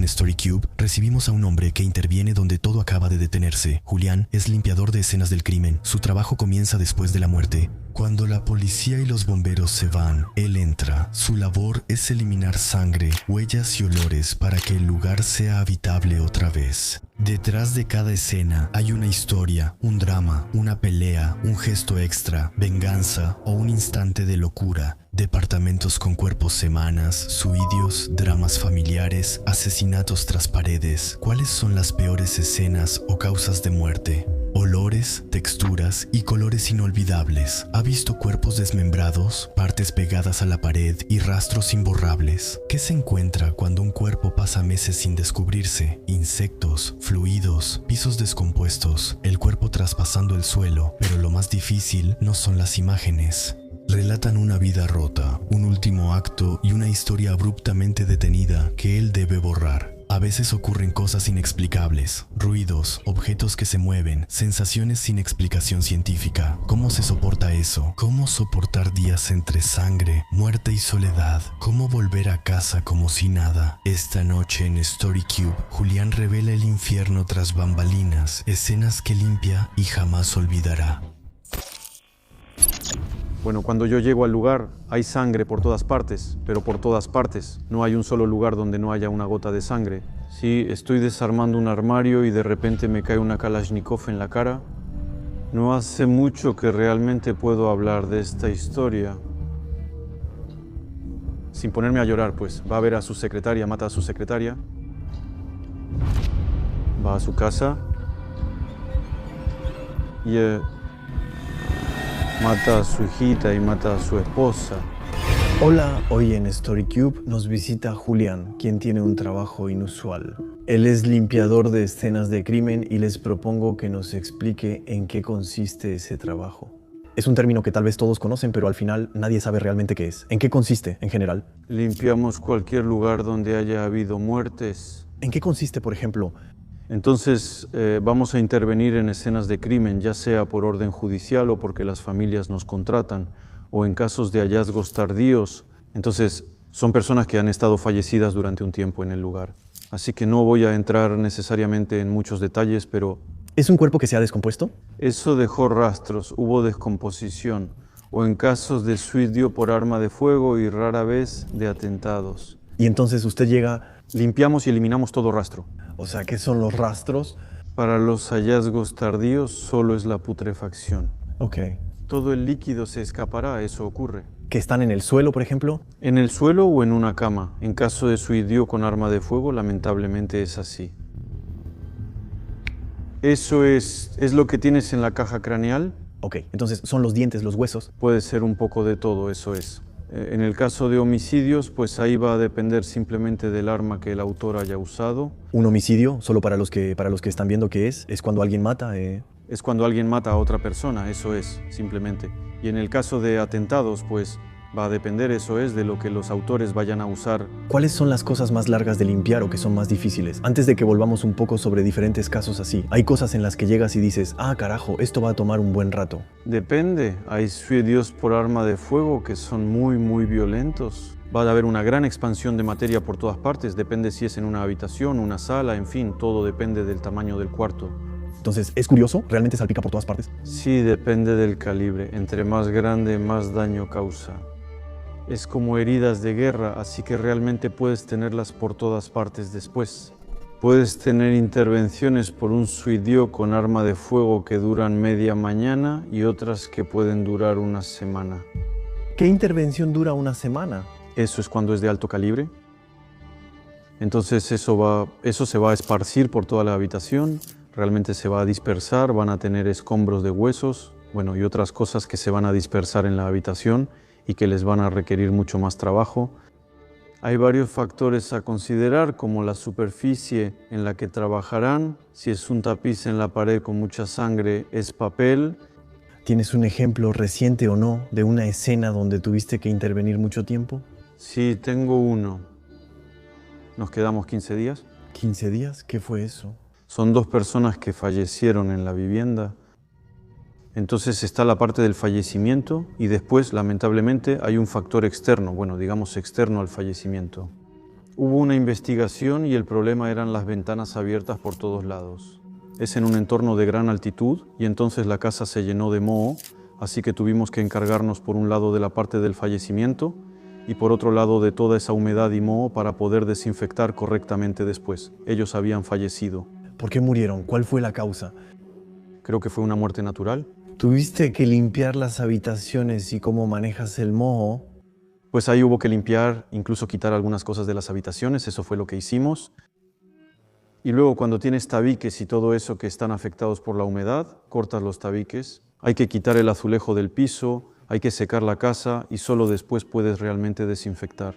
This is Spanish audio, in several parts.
en StoryCube recibimos a un hombre que interviene donde todo acaba de detenerse. Julián es limpiador de escenas del crimen. Su trabajo comienza después de la muerte. Cuando la policía y los bomberos se van, él entra. Su labor es eliminar sangre, huellas y olores para que el lugar sea habitable otra vez. Detrás de cada escena hay una historia, un drama, una pelea, un gesto extra, venganza o un instante de locura. Departamentos con cuerpos semanas, suicidios, dramas familiares, asesinatos tras paredes. ¿Cuáles son las peores escenas o causas de muerte? Olores, texturas y colores inolvidables. ¿Ha visto cuerpos desmembrados, partes pegadas a la pared y rastros imborrables? ¿Qué se encuentra cuando un cuerpo pasa meses sin descubrirse? Insectos, fluidos, pisos descompuestos, el cuerpo traspasando el suelo, pero lo más difícil no son las imágenes. Relatan una vida rota, un último acto y una historia abruptamente detenida que él debe borrar. A veces ocurren cosas inexplicables, ruidos, objetos que se mueven, sensaciones sin explicación científica. ¿Cómo se soporta eso? ¿Cómo soportar días entre sangre, muerte y soledad? ¿Cómo volver a casa como si nada? Esta noche en StoryCube, Julián revela el infierno tras bambalinas, escenas que limpia y jamás olvidará. Bueno, cuando yo llego al lugar, hay sangre por todas partes, pero por todas partes. No hay un solo lugar donde no haya una gota de sangre. Sí, estoy desarmando un armario y de repente me cae una Kalashnikov en la cara. No hace mucho que realmente puedo hablar de esta historia. Sin ponerme a llorar, pues. Va a ver a su secretaria, mata a su secretaria. Va a su casa. Y mata a su hijita y mata a su esposa. Hola, hoy en StoryCube nos visita Julián, quien tiene un trabajo inusual. Él es limpiador de escenas de crimen y les propongo que nos explique en qué consiste ese trabajo. Es un término que tal vez todos conocen, pero al final nadie sabe realmente qué es. ¿En qué consiste, en general? Limpiamos cualquier lugar donde haya habido muertes. ¿En qué consiste, por ejemplo? Entonces vamos a intervenir en escenas de crimen, ya sea por orden judicial o porque las familias nos contratan, o en casos de hallazgos tardíos. Entonces son personas que han estado fallecidas durante un tiempo en el lugar. Así que no voy a entrar necesariamente en muchos detalles, pero... ¿Es un cuerpo que se ha descompuesto? Eso dejó rastros, hubo descomposición, o en casos de suicidio por arma de fuego y rara vez de atentados. Y entonces usted llega... Limpiamos y eliminamos todo rastro. O sea, ¿qué son los rastros? Para los hallazgos tardíos solo es la putrefacción. Ok. Todo el líquido se escapará, eso ocurre. ¿Que están en el suelo, por ejemplo? En el suelo o en una cama. En caso de suicidio con arma de fuego, lamentablemente es así. ¿Eso es lo que tienes en la caja craneal? Ok, entonces son los dientes, los huesos. Puede ser un poco de todo, eso es. En el caso de homicidios, pues ahí va a depender simplemente del arma que el autor haya usado. Un homicidio, solo para los que están viendo qué es cuando alguien mata. Es cuando alguien mata a otra persona, eso es, simplemente. Y en el caso de atentados, pues va a depender, eso es, de lo que los autores vayan a usar. ¿Cuáles son las cosas más largas de limpiar o que son más difíciles? Antes de que volvamos un poco sobre diferentes casos así, hay cosas en las que llegas y dices, ah, carajo, esto va a tomar un buen rato. Depende, hay suicidios por arma de fuego que son muy violentos. Va a haber una gran expansión de materia por todas partes, depende si es en una habitación, una sala, en fin, todo depende del tamaño del cuarto. Entonces, ¿es curioso? ¿Realmente salpica por todas partes? Sí, depende del calibre. Entre más grande, más daño causa. Es como heridas de guerra, así que realmente puedes tenerlas por todas partes después. Puedes tener intervenciones por un suicidio con arma de fuego que duran media mañana y otras que pueden durar una semana. ¿Qué intervención dura una semana? Eso es cuando es de alto calibre. Entonces eso se va a esparcir por toda la habitación, realmente se va a dispersar, van a tener escombros de huesos, bueno, y otras cosas que se van a dispersar en la habitación y que les van a requerir mucho más trabajo. Hay varios factores a considerar, como la superficie en la que trabajarán. Si es un tapiz en la pared con mucha sangre, es papel. ¿Tienes un ejemplo reciente o no de una escena donde tuviste que intervenir mucho tiempo? Sí, tengo uno. Nos quedamos 15 días. ¿15 días? ¿Qué fue eso? Son 2 personas que fallecieron en la vivienda. Entonces está la parte del fallecimiento y después, lamentablemente, hay un factor externo, bueno, digamos externo al fallecimiento. Hubo una investigación y el problema eran las ventanas abiertas por todos lados. Es en un entorno de gran altitud y entonces la casa se llenó de moho, así que tuvimos que encargarnos por un lado de la parte del fallecimiento y por otro lado de toda esa humedad y moho para poder desinfectar correctamente después. Ellos habían fallecido. ¿Por qué murieron? ¿Cuál fue la causa? Creo que fue una muerte natural. ¿Tuviste que limpiar las habitaciones y cómo manejas el moho? Pues ahí hubo que limpiar, incluso quitar algunas cosas de las habitaciones, eso fue lo que hicimos. Y luego cuando tienes tabiques y todo eso que están afectados por la humedad, cortas los tabiques, hay que quitar el azulejo del piso, hay que secar la casa y solo después puedes realmente desinfectar.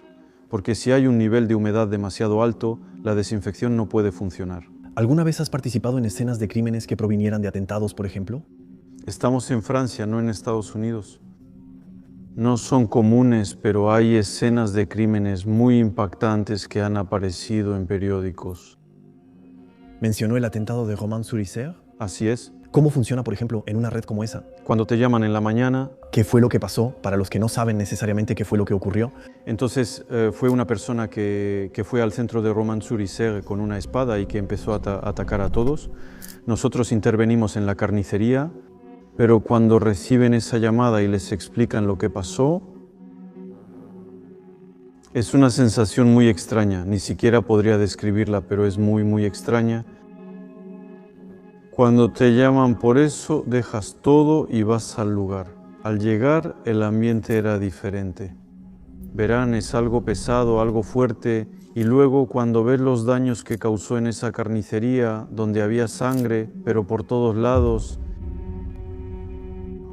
Porque si hay un nivel de humedad demasiado alto, la desinfección no puede funcionar. ¿Alguna vez has participado en escenas de crímenes que provinieran de atentados, por ejemplo? Estamos en Francia, no en Estados Unidos. No son comunes, pero hay escenas de crímenes muy impactantes que han aparecido en periódicos. ¿Mencionó el atentado de Romans-sur-Isère? Así es. ¿Cómo funciona, por ejemplo, en una red como esa? Cuando te llaman en la mañana, ¿Qué fue lo que pasó? Para los que no saben necesariamente qué fue lo que ocurrió. entonces fue una persona que fue al centro de Romans-sur-Isère con una espada y que empezó a atacar a todos. Nosotros intervenimos en la carnicería, pero cuando reciben esa llamada y les explican lo que pasó, es una sensación muy extraña. Ni siquiera podría describirla, pero es muy, muy extraña. Cuando te llaman por eso, dejas todo y vas al lugar. Al llegar, el ambiente era diferente. Verán, es algo pesado, algo fuerte, y luego cuando ves los daños que causó en esa carnicería, donde había sangre, pero por todos lados,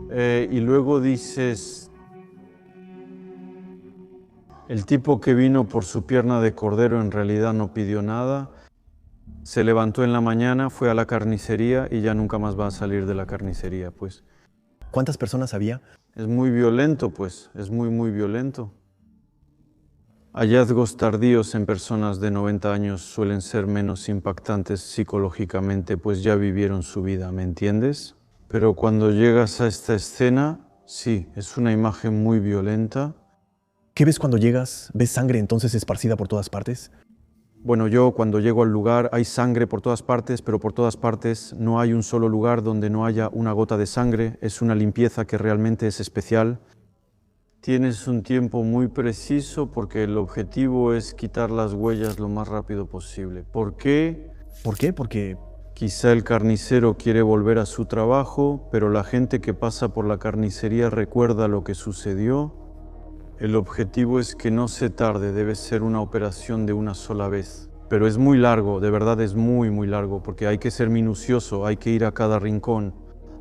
y luego dices, el tipo que vino por su pierna de cordero en realidad no pidió nada, se levantó en la mañana, fue a la carnicería y ya nunca más va a salir de la carnicería, pues. ¿Cuántas personas había? Es muy violento, pues, es muy, muy violento. Hallazgos tardíos en personas de 90 años suelen ser menos impactantes psicológicamente, pues ya vivieron su vida, ¿me entiendes? Pero cuando llegas a esta escena, sí, es una imagen muy violenta. ¿Qué ves cuando llegas? ¿Ves sangre entonces esparcida por todas partes? Bueno, yo cuando llego al lugar hay sangre por todas partes, pero por todas partes no hay un solo lugar donde no haya una gota de sangre. Es una limpieza que realmente es especial. Tienes un tiempo muy preciso porque el objetivo es quitar las huellas lo más rápido posible. ¿Por qué? ¿Por qué? Porque quizá el carnicero quiere volver a su trabajo, pero la gente que pasa por la carnicería recuerda lo que sucedió. El objetivo es que no se tarde, debe ser una operación de una sola vez. Pero es muy largo, de verdad es muy, muy largo, porque hay que ser minucioso, hay que ir a cada rincón.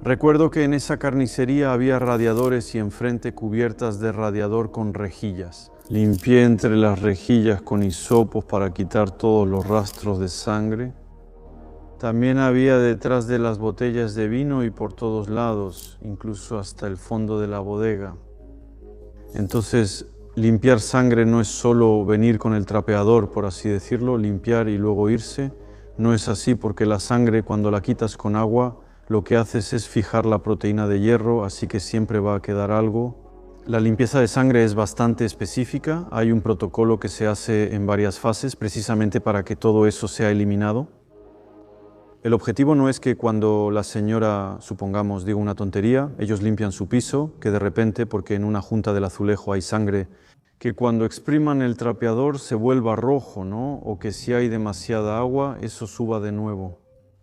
Recuerdo que en esa carnicería había radiadores y enfrente cubiertas de radiador con rejillas. Limpié entre las rejillas con hisopos para quitar todos los rastros de sangre. También había detrás de las botellas de vino y por todos lados, incluso hasta el fondo de la bodega. Entonces, limpiar sangre no es solo venir con el trapeador, por así decirlo, limpiar y luego irse. No es así porque la sangre, cuando la quitas con agua, lo que haces es fijar la proteína de hierro, así que siempre va a quedar algo. La limpieza de sangre es bastante específica. Hay un protocolo que se hace en varias fases, precisamente para que todo eso sea eliminado. El objetivo no es que cuando la señora, supongamos, diga una tontería, ellos limpian su piso, que de repente, porque en una junta del azulejo hay sangre, que cuando expriman el trapeador se vuelva rojo, ¿no? O que si hay demasiada agua, eso suba de nuevo.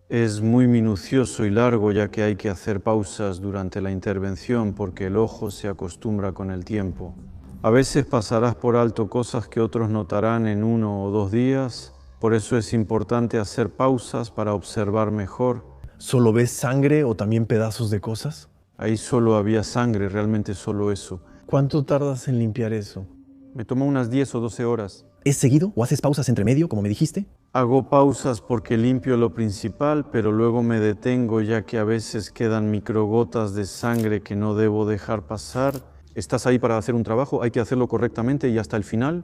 Es muy minucioso y largo, ya que hay que hacer pausas durante la intervención, porque el ojo se acostumbra con el tiempo. A veces pasarás por alto cosas que otros notarán en 1 o 2 días. Por eso es importante hacer pausas para observar mejor. ¿Solo ves sangre o también pedazos de cosas? Ahí solo había sangre, realmente solo eso. ¿Cuánto tardas en limpiar eso? Me tomó unas 10 o 12 horas. ¿Es seguido o haces pausas entre medio, como me dijiste? Hago pausas porque limpio lo principal, pero luego me detengo ya que a veces quedan microgotas de sangre que no debo dejar pasar. Estás ahí para hacer un trabajo, hay que hacerlo correctamente y hasta el final.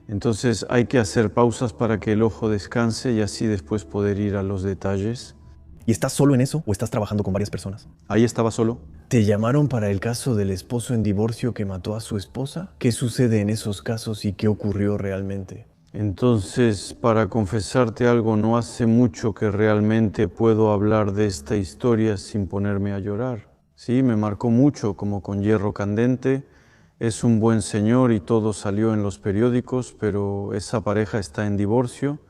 Entonces hay que hacer pausas para que el ojo descanse y así después poder ir a los detalles. ¿Y estás solo en eso o estás trabajando con varias personas? Ahí estaba solo. ¿Te llamaron para el caso del esposo en divorcio que mató a su esposa? ¿Qué sucede en esos casos y qué ocurrió realmente? Entonces, para confesarte algo, no hace mucho que realmente puedo hablar de esta historia sin ponerme a llorar. Sí, me marcó mucho, como con hierro candente. Es un buen señor y todo salió en los periódicos, pero esa pareja está en divorcio.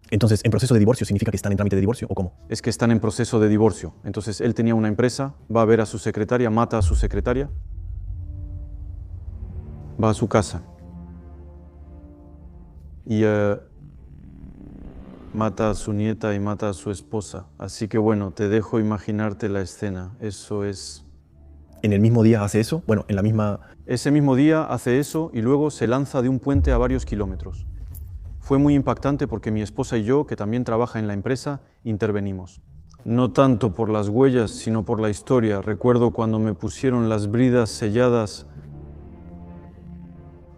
Entonces, ¿en proceso de divorcio significa que están en trámite de divorcio o cómo? Es que están en proceso de divorcio. Entonces, él tenía una empresa, va a ver a su secretaria, mata a su secretaria, va a su casa y mata a su nieta y mata a su esposa. Así que bueno, te dejo imaginarte la escena. Eso es... ¿En el mismo día hace eso? Bueno, en la misma... Ese mismo día hace eso y luego se lanza de un puente a varios kilómetros. Fue muy impactante porque mi esposa y yo, que también trabaja en la empresa, intervenimos. No tanto por las huellas, sino por la historia. Recuerdo cuando me pusieron las bridas selladas,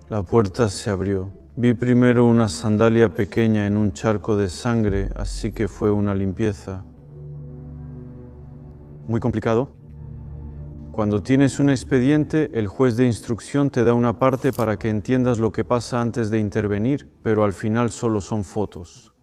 la puerta se abrió. Vi primero una sandalia pequeña en un charco de sangre, así que fue una limpieza. Muy complicado. Cuando tienes un expediente, el juez de instrucción te da una parte para que entiendas lo que pasa antes de intervenir, pero al final solo son fotos.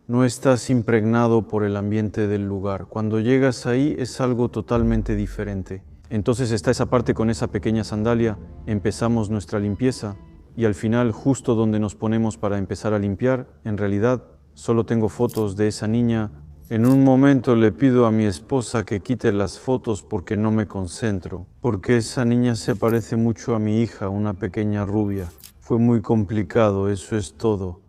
No estás impregnado por el ambiente del lugar. Cuando llegas ahí es algo totalmente diferente. Entonces está esa parte con esa pequeña sandalia, empezamos nuestra limpieza y al final, justo donde nos ponemos para empezar a limpiar, en realidad solo tengo fotos de esa niña. En un momento le pido a mi esposa que quite las fotos porque no me concentro, porque esa niña se parece mucho a mi hija, una pequeña rubia. Fue muy complicado, eso es todo.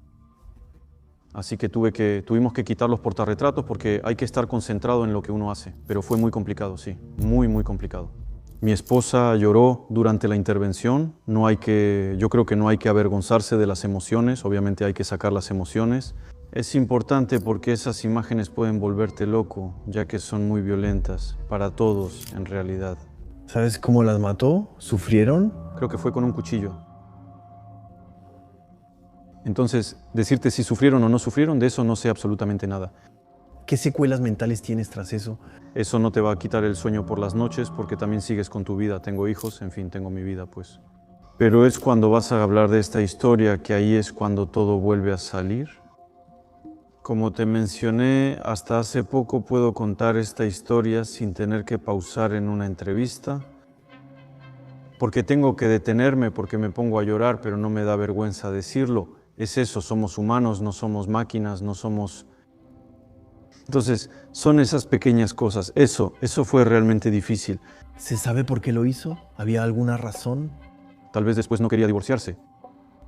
Así que tuvimos que quitar los portarretratos porque hay que estar concentrado en lo que uno hace. Pero fue muy complicado, sí, muy, muy complicado. Mi esposa lloró durante la intervención. Yo creo que no hay que avergonzarse de las emociones, obviamente hay que sacar las emociones. Es importante porque esas imágenes pueden volverte loco, ya que son muy violentas, para todos en realidad. ¿Sabes cómo las mató? ¿Sufrieron? Creo que fue con un cuchillo. Entonces, decirte si sufrieron o no sufrieron, de eso no sé absolutamente nada. ¿Qué secuelas mentales tienes tras eso? Eso no te va a quitar el sueño por las noches porque también sigues con tu vida. Tengo hijos, en fin, tengo mi vida, pues. Pero es cuando vas a hablar de esta historia que ahí es cuando todo vuelve a salir. Como te mencioné, hasta hace poco puedo contar esta historia sin tener que pausar en una entrevista, porque tengo que detenerme, porque me pongo a llorar, pero no me da vergüenza decirlo. Es eso, somos humanos, no somos máquinas, no somos... Entonces, son esas pequeñas cosas. Eso fue realmente difícil. ¿Se sabe por qué lo hizo? ¿Había alguna razón? Tal vez después no quería divorciarse.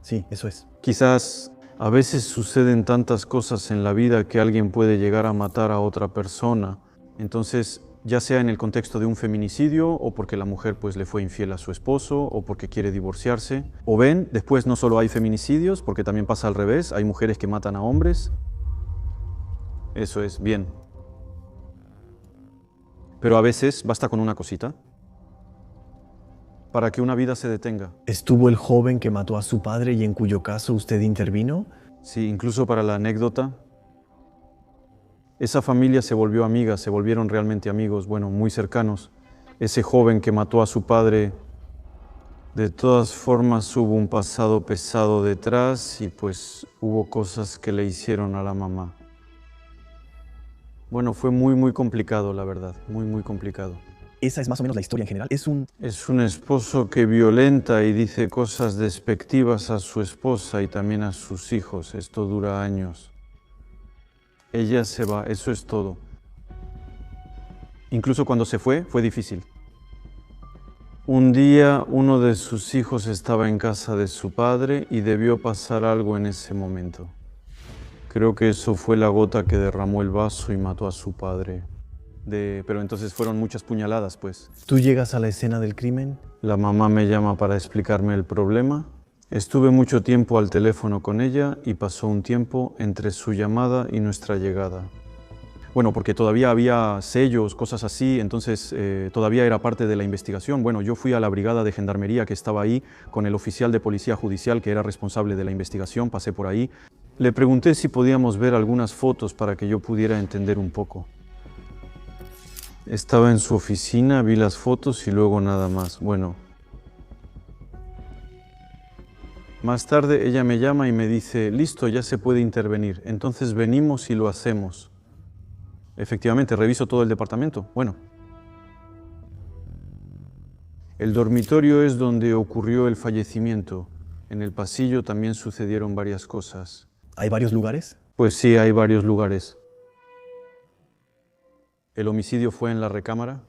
Sí, eso es. Quizás a veces suceden tantas cosas en la vida que alguien puede llegar a matar a otra persona. Entonces, ya sea en el contexto de un feminicidio o porque la mujer pues le fue infiel a su esposo o porque quiere divorciarse. O ven, después no solo hay feminicidios, porque también pasa al revés, hay mujeres que matan a hombres. Eso es, bien. Pero a veces basta con una cosita para que una vida se detenga. ¿Estuvo el joven que mató a su padre y en cuyo caso usted intervino? Sí, incluso para la anécdota, esa familia se volvió amiga, se volvieron realmente amigos, bueno, muy cercanos. Ese joven que mató a su padre, de todas formas hubo un pasado pesado detrás y pues hubo cosas que le hicieron a la mamá. Bueno, fue muy, muy complicado, la verdad, muy, muy complicado. Esa es más o menos la historia en general. Es un esposo que violenta y dice cosas despectivas a su esposa y también a sus hijos. Esto dura años. Ella se va, eso es todo. Incluso cuando se fue difícil. Un día uno de sus hijos estaba en casa de su padre y debió pasar algo en ese momento. Creo que eso fue la gota que derramó el vaso y mató a su padre. Pero entonces fueron muchas puñaladas, pues. ¿Tú llegas a la escena del crimen? La mamá me llama para explicarme el problema. Estuve mucho tiempo al teléfono con ella y pasó un tiempo entre su llamada y nuestra llegada. Bueno, porque todavía había sellos, cosas así, entonces todavía era parte de la investigación. Bueno, yo fui a la brigada de gendarmería que estaba ahí con el oficial de policía judicial que era responsable de la investigación, pasé por ahí. Le pregunté si podíamos ver algunas fotos para que yo pudiera entender un poco. Estaba en su oficina, vi las fotos y luego nada más. Bueno, Más tarde ella me llama y me dice, listo, ya se puede intervenir. Entonces venimos y lo hacemos. Efectivamente, reviso todo el departamento. Bueno, el dormitorio es donde ocurrió el fallecimiento. En el pasillo también sucedieron varias cosas. ¿Hay varios lugares? Pues sí, hay varios lugares. El homicidio fue en la recámara.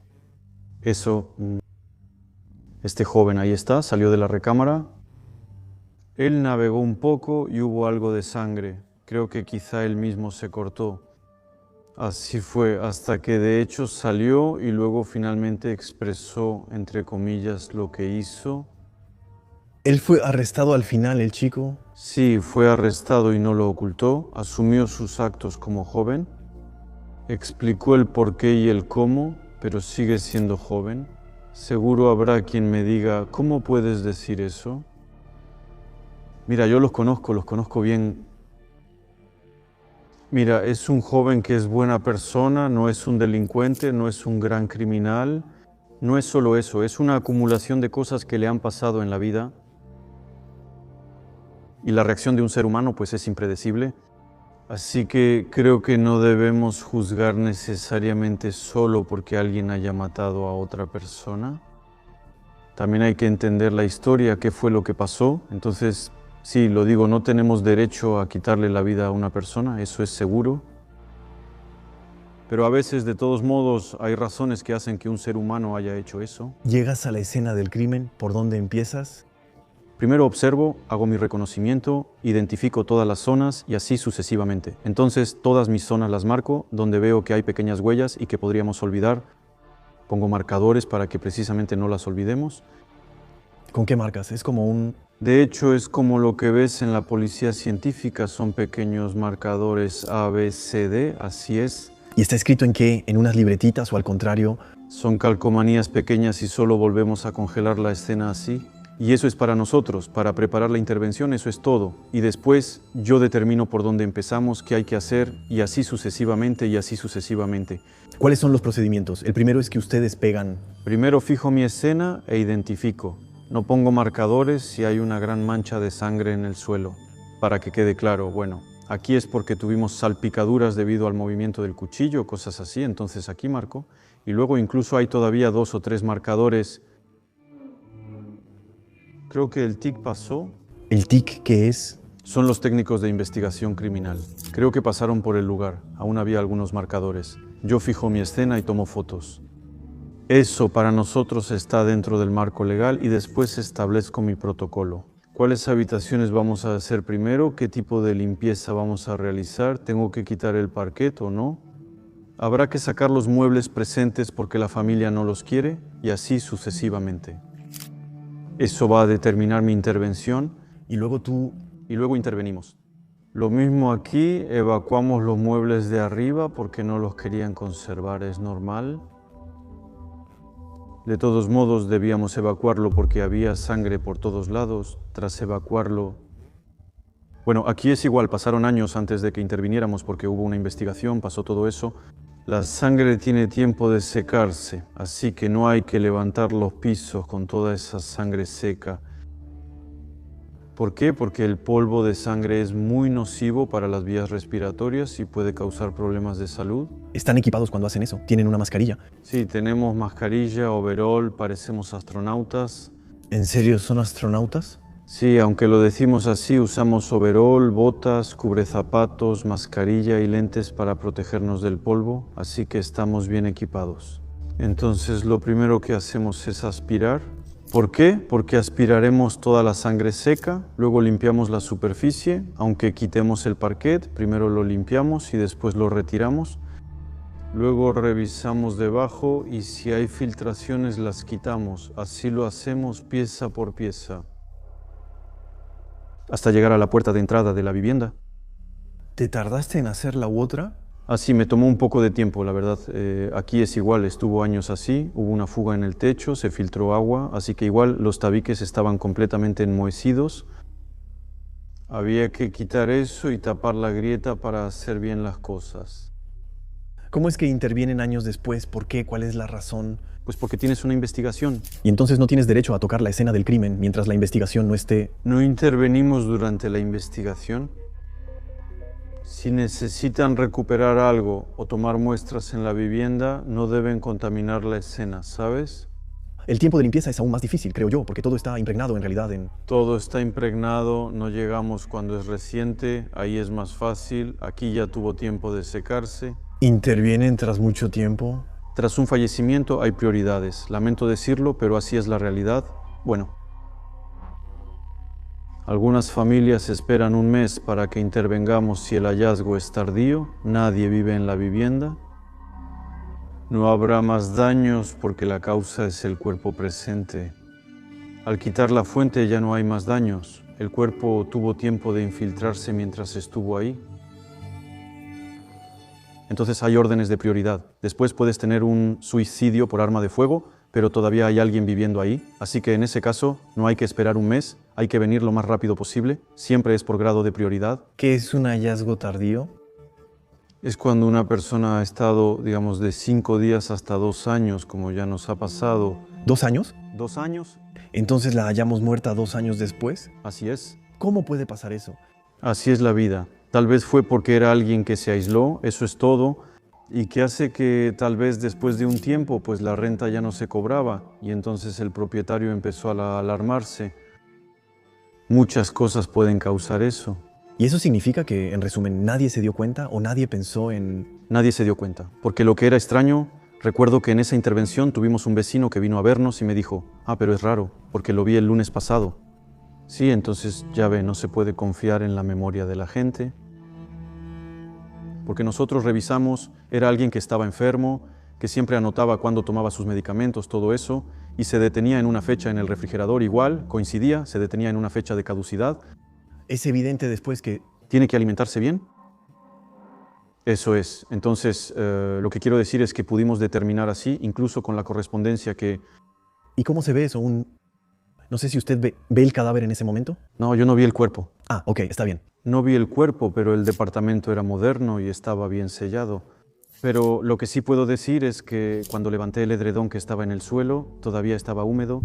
Este joven ahí está, salió de la recámara. Él navegó un poco y hubo algo de sangre. Creo que quizá él mismo se cortó. Así fue, hasta que de hecho salió y luego finalmente expresó, entre comillas, lo que hizo. ¿Él fue arrestado al final, el chico? Sí, fue arrestado y no lo ocultó. Asumió sus actos como joven. Explicó el por qué y el cómo, pero sigue siendo joven. Seguro habrá quien me diga, ¿cómo puedes decir eso? Mira, yo los conozco bien. Mira, es un joven que es buena persona, no es un delincuente, no es un gran criminal. No es solo eso, es una acumulación de cosas que le han pasado en la vida. Y la reacción de un ser humano pues es impredecible. Así que creo que no debemos juzgar necesariamente solo porque alguien haya matado a otra persona. También hay que entender la historia, qué fue lo que pasó. Entonces, sí, lo digo, no tenemos derecho a quitarle la vida a una persona, eso es seguro. Pero a veces, de todos modos, hay razones que hacen que un ser humano haya hecho eso. Llegas a la escena del crimen, ¿por dónde empiezas? Primero observo, hago mi reconocimiento, identifico todas las zonas y así sucesivamente. Entonces, todas mis zonas las marco, donde veo que hay pequeñas huellas y que podríamos olvidar. Pongo marcadores para que precisamente no las olvidemos. ¿Con qué marcas? Es como un... De hecho, es como lo que ves en la policía científica, son pequeños marcadores A, B, C, D, así es. ¿Y está escrito en qué? ¿En unas libretitas o al contrario? Son calcomanías pequeñas y solo volvemos a congelar la escena así. Y eso es para nosotros, para preparar la intervención, eso es todo. Y después yo determino por dónde empezamos, qué hay que hacer, y así sucesivamente, y así sucesivamente. ¿Cuáles son los procedimientos? El primero es que ustedes pegan. Primero fijo mi escena e identifico. No pongo marcadores si hay una gran mancha de sangre en el suelo, para que quede claro, bueno, aquí es porque tuvimos salpicaduras debido al movimiento del cuchillo, cosas así, entonces aquí marco. Y luego incluso hay todavía 2 o 3 marcadores. Creo que el TIC pasó. ¿El TIC qué es? Son los técnicos de investigación criminal. Creo que pasaron por el lugar. Aún había algunos marcadores. Yo fijo mi escena y tomo fotos. Eso para nosotros está dentro del marco legal y después establezco mi protocolo. ¿Cuáles habitaciones vamos a hacer primero? ¿Qué tipo de limpieza vamos a realizar? ¿Tengo que quitar el parquet o no? ¿Habrá que sacar los muebles presentes porque la familia no los quiere? Y así sucesivamente. Eso va a determinar mi intervención. Y luego intervenimos. Lo mismo aquí, evacuamos los muebles de arriba porque no los querían conservar, es normal. De todos modos debíamos evacuarlo porque había sangre por todos lados. Tras evacuarlo... Bueno, aquí es igual, pasaron años antes de que interviniéramos porque hubo una investigación, pasó todo eso. La sangre tiene tiempo de secarse, así que no hay que levantar los pisos con toda esa sangre seca. ¿Por qué? Porque el polvo de sangre es muy nocivo para las vías respiratorias y puede causar problemas de salud. ¿Están equipados cuando hacen eso? ¿Tienen una mascarilla? Sí, tenemos mascarilla, overol, parecemos astronautas. ¿En serio son astronautas? Sí, aunque lo decimos así, usamos overol, botas, cubrezapatos, mascarilla y lentes para protegernos del polvo, así que estamos bien equipados. Entonces, lo primero que hacemos es aspirar. ¿Por qué? Porque aspiraremos toda la sangre seca, luego limpiamos la superficie, aunque quitemos el parquet, primero lo limpiamos y después lo retiramos. Luego revisamos debajo y si hay filtraciones las quitamos, así lo hacemos pieza por pieza. Hasta llegar a la puerta de entrada de la vivienda. ¿Te tardaste en hacer la u otra? Así me tomó un poco de tiempo, la verdad. Aquí es igual, estuvo años así, hubo una fuga en el techo, se filtró agua, así que igual los tabiques estaban completamente enmohecidos. Había que quitar eso y tapar la grieta para hacer bien las cosas. ¿Cómo es que intervienen años después? ¿Por qué? ¿Cuál es la razón? Pues porque tienes una investigación. Y entonces no tienes derecho a tocar la escena del crimen mientras la investigación no esté... No intervenimos durante la investigación. Si necesitan recuperar algo o tomar muestras en la vivienda, no deben contaminar la escena, ¿sabes? El tiempo de limpieza es aún más difícil, creo yo, porque todo está impregnado en realidad en... Todo está impregnado, no llegamos cuando es reciente, ahí es más fácil, aquí ya tuvo tiempo de secarse. ¿Intervienen tras mucho tiempo? Tras un fallecimiento hay prioridades, lamento decirlo, pero así es la realidad. Bueno, algunas familias esperan un mes para que intervengamos si el hallazgo es tardío, nadie vive en la vivienda. No habrá más daños porque la causa es el cuerpo presente. Al quitar la fuente ya no hay más daños. El cuerpo tuvo tiempo de infiltrarse mientras estuvo ahí. Entonces hay órdenes de prioridad. Después puedes tener un suicidio por arma de fuego, pero todavía hay alguien viviendo ahí. Así que en ese caso no hay que esperar un mes, hay que venir lo más rápido posible. Siempre es por grado de prioridad. ¿Qué es un hallazgo tardío? Es cuando una persona ha estado, digamos, de 5 días hasta 2 años, como ya nos ha pasado. ¿2 años? 2 años, ¿Entonces la hallamos muerta 2 años después? así es. ¿Cómo puede pasar eso? Así es la vida. Tal vez fue porque era alguien que se aisló, eso es todo, y que hace que tal vez después de un tiempo, pues la renta ya no se cobraba, y entonces el propietario empezó a alarmarse. Muchas cosas pueden causar eso. ¿Y eso significa que, en resumen, nadie se dio cuenta o nadie pensó en... Nadie se dio cuenta, porque lo que era extraño, recuerdo que en esa intervención tuvimos un vecino que vino a vernos y me dijo, pero es raro, porque lo vi el lunes pasado. Sí, entonces ya ve, no se puede confiar en la memoria de la gente, porque nosotros revisamos, era alguien que estaba enfermo, que siempre anotaba cuándo tomaba sus medicamentos, todo eso, y se detenía en una fecha en el refrigerador igual, coincidía, se detenía en una fecha de caducidad. Es evidente después que... ¿Tiene que alimentarse bien? Eso es. Entonces, lo que quiero decir es que pudimos determinar así, incluso con la correspondencia que... ¿Y cómo se ve eso? No sé si usted ve el cadáver en ese momento. No, yo no vi el cuerpo. Ok, está bien. No vi el cuerpo, pero el departamento era moderno y estaba bien sellado. Pero lo que sí puedo decir es que cuando levanté el edredón que estaba en el suelo, todavía estaba húmedo.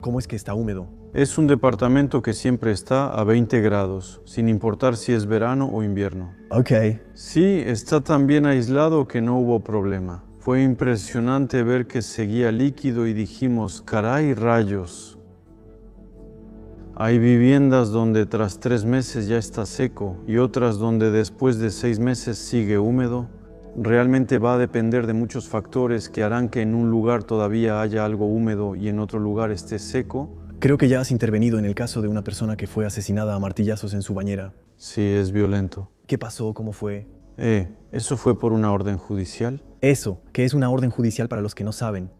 ¿Cómo es que está húmedo? Es un departamento que siempre está a 20 grados, sin importar si es verano o invierno. Ok. Sí, está tan bien aislado que no hubo problema. Fue impresionante ver que seguía líquido y dijimos, caray, rayos. Hay viviendas donde tras 3 meses ya está seco y otras donde después de 6 meses sigue húmedo. Realmente va a depender de muchos factores que harán que en un lugar todavía haya algo húmedo y en otro lugar esté seco. Creo que ya has intervenido en el caso de una persona que fue asesinada a martillazos en su bañera. Sí, es violento. ¿Qué pasó? ¿Cómo fue? Eso fue por una orden judicial. Eso, que es una orden judicial para los que no saben.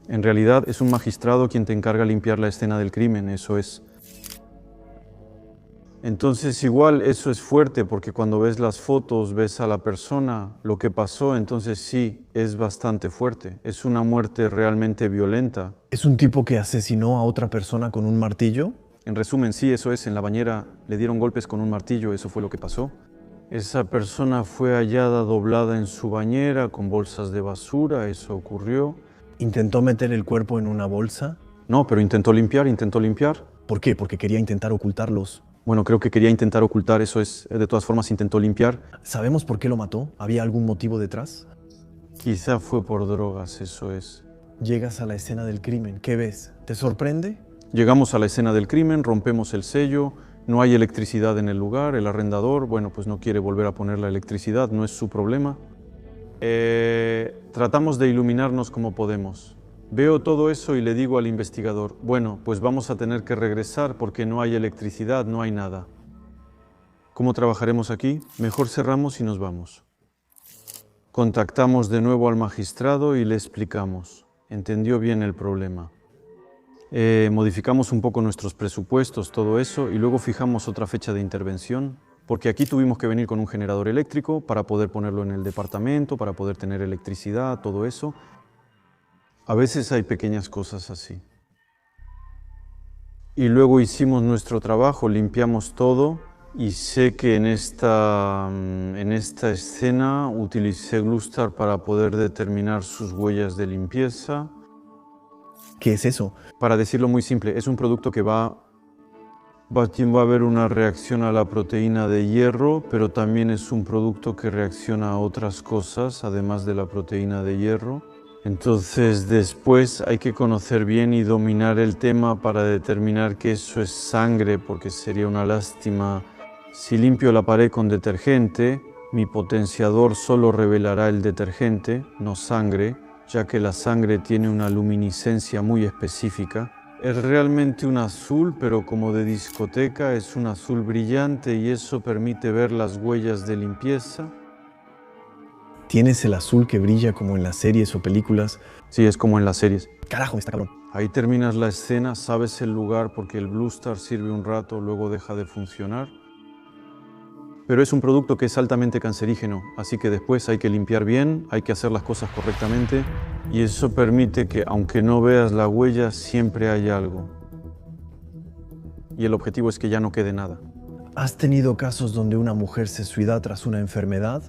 En realidad es un magistrado quien te encarga limpiar la escena del crimen, eso es. Entonces igual eso es fuerte porque cuando ves las fotos, ves a la persona, lo que pasó, entonces sí, es bastante fuerte. Es una muerte realmente violenta. ¿Es un tipo que asesinó a otra persona con un martillo? En resumen, sí, eso es. En la bañera le dieron golpes con un martillo, eso fue lo que pasó. Esa persona fue hallada doblada en su bañera con bolsas de basura, eso ocurrió. ¿Intentó meter el cuerpo en una bolsa? No, pero intentó limpiar. ¿Por qué? Porque quería intentar ocultarlos. Bueno, creo que quería intentar ocultar, eso es. De todas formas, intentó limpiar. ¿Sabemos por qué lo mató? ¿Había algún motivo detrás? Quizá fue por drogas, eso es. Llegas a la escena del crimen. ¿Qué ves? ¿Te sorprende? Llegamos a la escena del crimen, rompemos el sello, no hay electricidad en el lugar, el arrendador, bueno, pues no quiere volver a poner la electricidad, no es su problema. Tratamos de iluminarnos como podemos. Veo todo eso y le digo al investigador, bueno, pues vamos a tener que regresar porque no hay electricidad, no hay nada. ¿Cómo trabajaremos aquí? Mejor cerramos y nos vamos. Contactamos de nuevo al magistrado y le explicamos. Entendió bien el problema. Modificamos un poco nuestros presupuestos, todo eso, y luego fijamos otra fecha de intervención, porque aquí tuvimos que venir con un generador eléctrico para poder ponerlo en el departamento, para poder tener electricidad, todo eso. A veces hay pequeñas cosas así. Y luego hicimos nuestro trabajo, limpiamos todo Y sé que en esta escena utilicé Glustar para poder determinar sus huellas de limpieza. ¿Qué es eso? Para decirlo muy simple, es un producto que va a haber una reacción a la proteína de hierro, pero también es un producto que reacciona a otras cosas, además de la proteína de hierro. Entonces después hay que conocer bien y dominar el tema para determinar que eso es sangre, porque sería una lástima. Si limpio la pared con detergente, mi potenciador solo revelará el detergente, no sangre, ya que la sangre tiene una luminiscencia muy específica. Es realmente un azul, pero como de discoteca, es un azul brillante y eso permite ver las huellas de limpieza. ¿Tienes el azul que brilla como en las series o películas? Sí, es como en las series. Carajo, está cabrón. Ahí terminas la escena, sabes el lugar porque el Glustar sirve un rato, luego deja de funcionar. Pero es un producto que es altamente cancerígeno, así que después hay que limpiar bien, hay que hacer las cosas correctamente y eso permite que, aunque no veas la huella, siempre hay algo. Y el objetivo es que ya no quede nada. ¿Has tenido casos donde una mujer se suicida tras una enfermedad?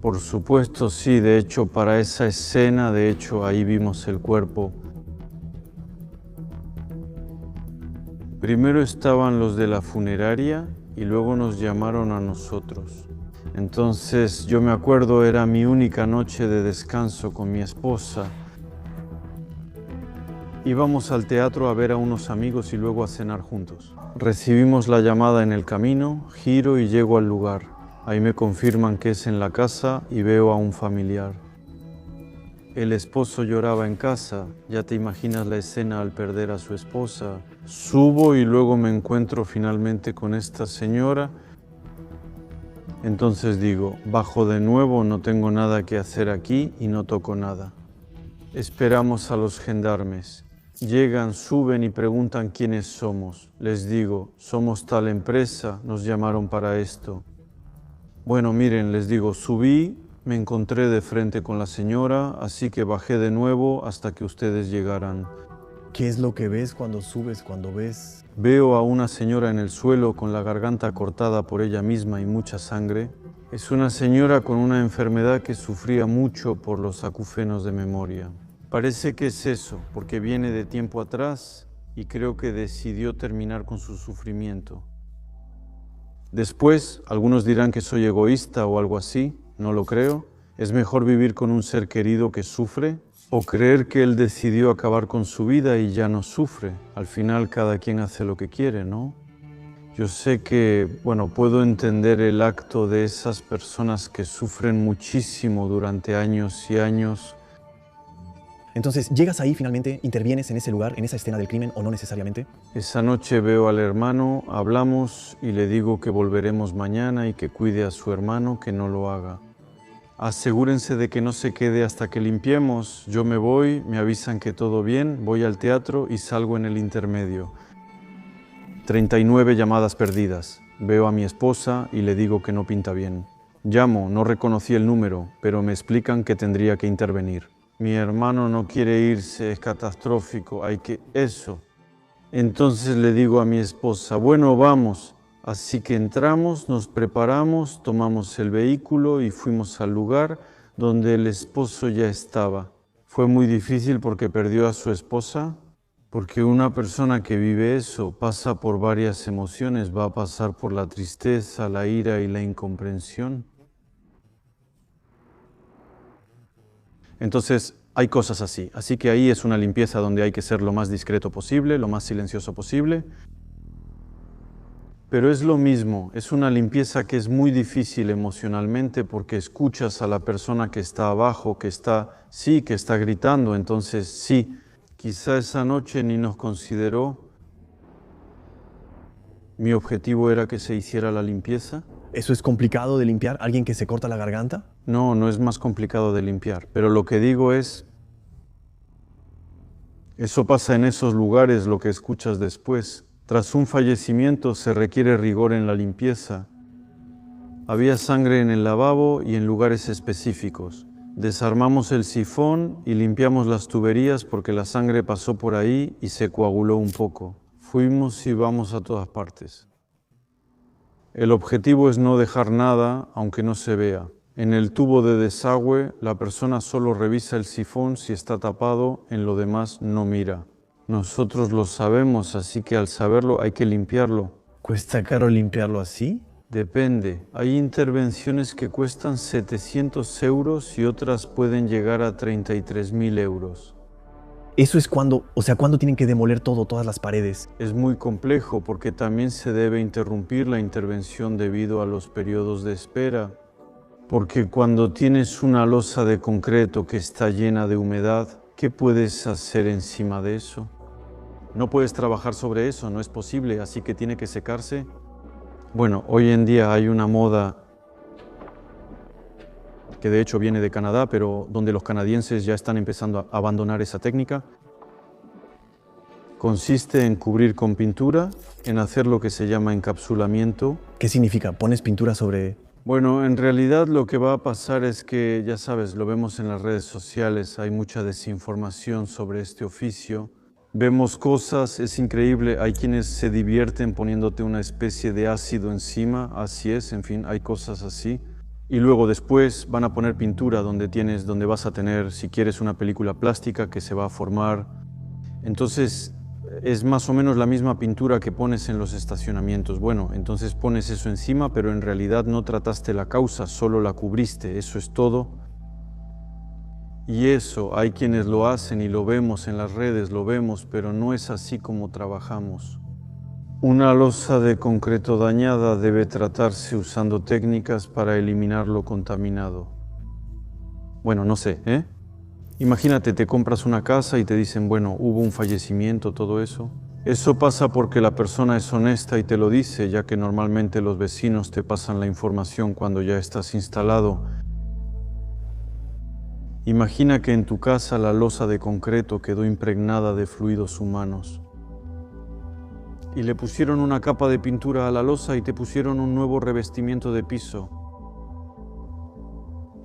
Por supuesto, sí. De hecho, para esa escena, ahí vimos el cuerpo. Primero estaban los de la funeraria y luego nos llamaron a nosotros. Entonces, yo me acuerdo, era mi única noche de descanso con mi esposa. Íbamos al teatro a ver a unos amigos y luego a cenar juntos. Recibimos la llamada en el camino, giro y llego al lugar. Ahí me confirman que es en la casa y veo a un familiar. El esposo lloraba en casa, ya te imaginas la escena al perder a su esposa. Subo y luego me encuentro finalmente con esta señora. Entonces digo, bajo de nuevo, no tengo nada que hacer aquí y no toco nada. Esperamos a los gendarmes. Llegan, suben y preguntan quiénes somos. Les digo, somos tal empresa, nos llamaron para esto. Bueno, miren, les digo, subí, me encontré de frente con la señora, así que bajé de nuevo hasta que ustedes llegaran. ¿Qué es lo que ves cuando subes, cuando ves? Veo a una señora en el suelo con la garganta cortada por ella misma y mucha sangre. Es una señora con una enfermedad que sufría mucho por los acúfenos de memoria. Parece que es eso, porque viene de tiempo atrás y creo que decidió terminar con su sufrimiento. Después, algunos dirán que soy egoísta o algo así, no lo creo. Es mejor vivir con un ser querido que sufre o creer que él decidió acabar con su vida y ya no sufre. Al final cada quien hace lo que quiere, ¿no? Yo sé que, puedo entender el acto de esas personas que sufren muchísimo durante años y años. Entonces, ¿llegas ahí finalmente, intervienes en ese lugar, en esa escena del crimen o no necesariamente? Esa noche veo al hermano, hablamos y le digo que volveremos mañana y que cuide a su hermano, que no lo haga. Asegúrense de que no se quede hasta que limpiemos. Yo me voy, me avisan que todo bien, voy al teatro y salgo en el intermedio. 39 llamadas perdidas. Veo a mi esposa y le digo que no pinta bien. Llamo, no reconocí el número, pero me explican que tendría que intervenir. Mi hermano no quiere irse, es catastrófico, eso. Entonces le digo a mi esposa, bueno, vamos. Así que entramos, nos preparamos, tomamos el vehículo y fuimos al lugar donde el esposo ya estaba. Fue muy difícil porque perdió a su esposa, porque una persona que vive eso pasa por varias emociones, va a pasar por la tristeza, la ira y la incomprensión. Entonces, hay cosas así. Así que ahí es una limpieza donde hay que ser lo más discreto posible, lo más silencioso posible. Pero es lo mismo, es una limpieza que es muy difícil emocionalmente porque escuchas a la persona que está abajo, que está gritando. Entonces, sí, quizá esa noche ni nos consideró. Mi objetivo era que se hiciera la limpieza. ¿Eso es complicado de limpiar? ¿Alguien que se corta la garganta? No, no es más complicado de limpiar, pero lo que digo es, eso pasa en esos lugares, lo que escuchas después. Tras un fallecimiento se requiere rigor en la limpieza. Había sangre en el lavabo y en lugares específicos. Desarmamos el sifón y limpiamos las tuberías porque la sangre pasó por ahí y se coaguló un poco. Fuimos y vamos a todas partes. El objetivo es no dejar nada aunque no se vea. En el tubo de desagüe, la persona solo revisa el sifón si está tapado, en lo demás no mira. Nosotros lo sabemos, así que al saberlo hay que limpiarlo. ¿Cuesta caro limpiarlo así? Depende. Hay intervenciones que cuestan 700 euros y otras pueden llegar a 33.000 euros. Eso es cuando tienen que demoler todo, todas las paredes. Es muy complejo porque también se debe interrumpir la intervención debido a los periodos de espera. Porque cuando tienes una losa de concreto que está llena de humedad, ¿qué puedes hacer encima de eso? No puedes trabajar sobre eso, no es posible, así que tiene que secarse. Bueno, hoy en día hay una moda que de hecho viene de Canadá, pero donde los canadienses ya están empezando a abandonar esa técnica. Consiste en cubrir con pintura, en hacer lo que se llama encapsulamiento. ¿Qué significa? ¿Pones pintura sobre...? Bueno, en realidad lo que va a pasar es que, ya sabes, lo vemos en las redes sociales, hay mucha desinformación sobre este oficio. Vemos cosas, es increíble, hay quienes se divierten poniéndote una especie de ácido encima, así es, en fin, hay cosas así. Y luego después van a poner pintura donde vas a tener, si quieres, una película plástica que se va a formar. Entonces, es más o menos la misma pintura que pones en los estacionamientos. Bueno, entonces pones eso encima, pero en realidad no trataste la causa, solo la cubriste, eso es todo. Y eso, hay quienes lo hacen y lo vemos en las redes, lo vemos, pero no es así como trabajamos. Una losa de concreto dañada debe tratarse usando técnicas para eliminar lo contaminado. Bueno, no sé, ¿eh? Imagínate, te compras una casa y te dicen, bueno, hubo un fallecimiento, todo eso. Eso pasa porque la persona es honesta y te lo dice, ya que normalmente los vecinos te pasan la información cuando ya estás instalado. Imagina que en tu casa la losa de concreto quedó impregnada de fluidos humanos. Y le pusieron una capa de pintura a la losa y te pusieron un nuevo revestimiento de piso.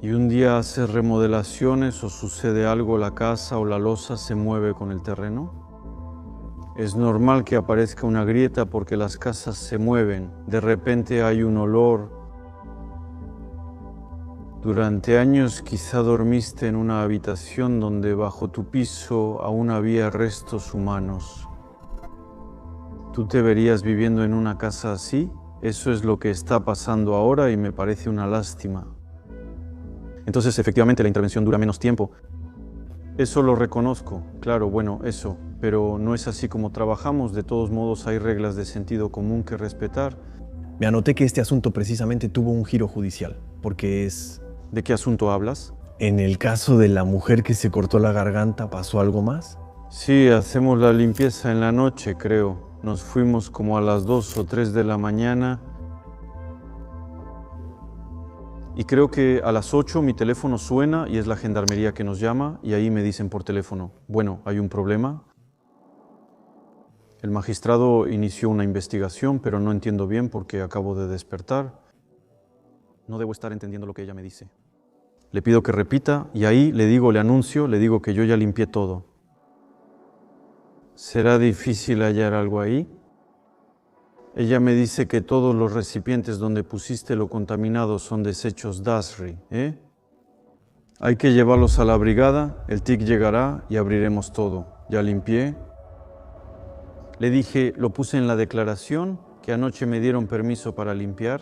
Y un día haces remodelaciones o sucede algo, la casa o la losa se mueve con el terreno. Es normal que aparezca una grieta porque las casas se mueven. De repente hay un olor. Durante años quizá dormiste en una habitación donde bajo tu piso aún había restos humanos. ¿Tú te verías viviendo en una casa así? Eso es lo que está pasando ahora y me parece una lástima. Entonces, efectivamente, la intervención dura menos tiempo. Eso lo reconozco, claro, bueno, eso, pero no es así como trabajamos. De todos modos, hay reglas de sentido común que respetar. Me anoté que este asunto precisamente tuvo un giro judicial, porque es... ¿De qué asunto hablas? En el caso de la mujer que se cortó la garganta, ¿pasó algo más? Sí, hacemos la limpieza en la noche, creo. Nos fuimos como a las 2 o 3 de la mañana. Y creo que a las 8 mi teléfono suena y es la gendarmería que nos llama y ahí me dicen por teléfono, bueno, hay un problema. El magistrado inició una investigación, pero no entiendo bien porque acabo de despertar. No debo estar entendiendo lo que ella me dice. Le pido que repita y ahí le digo que yo ya limpié todo. ¿Será difícil hallar algo ahí? Ella me dice que todos los recipientes donde pusiste lo contaminado son desechos DASRI, ¿eh? Hay que llevarlos a la brigada, el TIC llegará y abriremos todo. Ya limpié. Le dije, lo puse en la declaración, que anoche me dieron permiso para limpiar.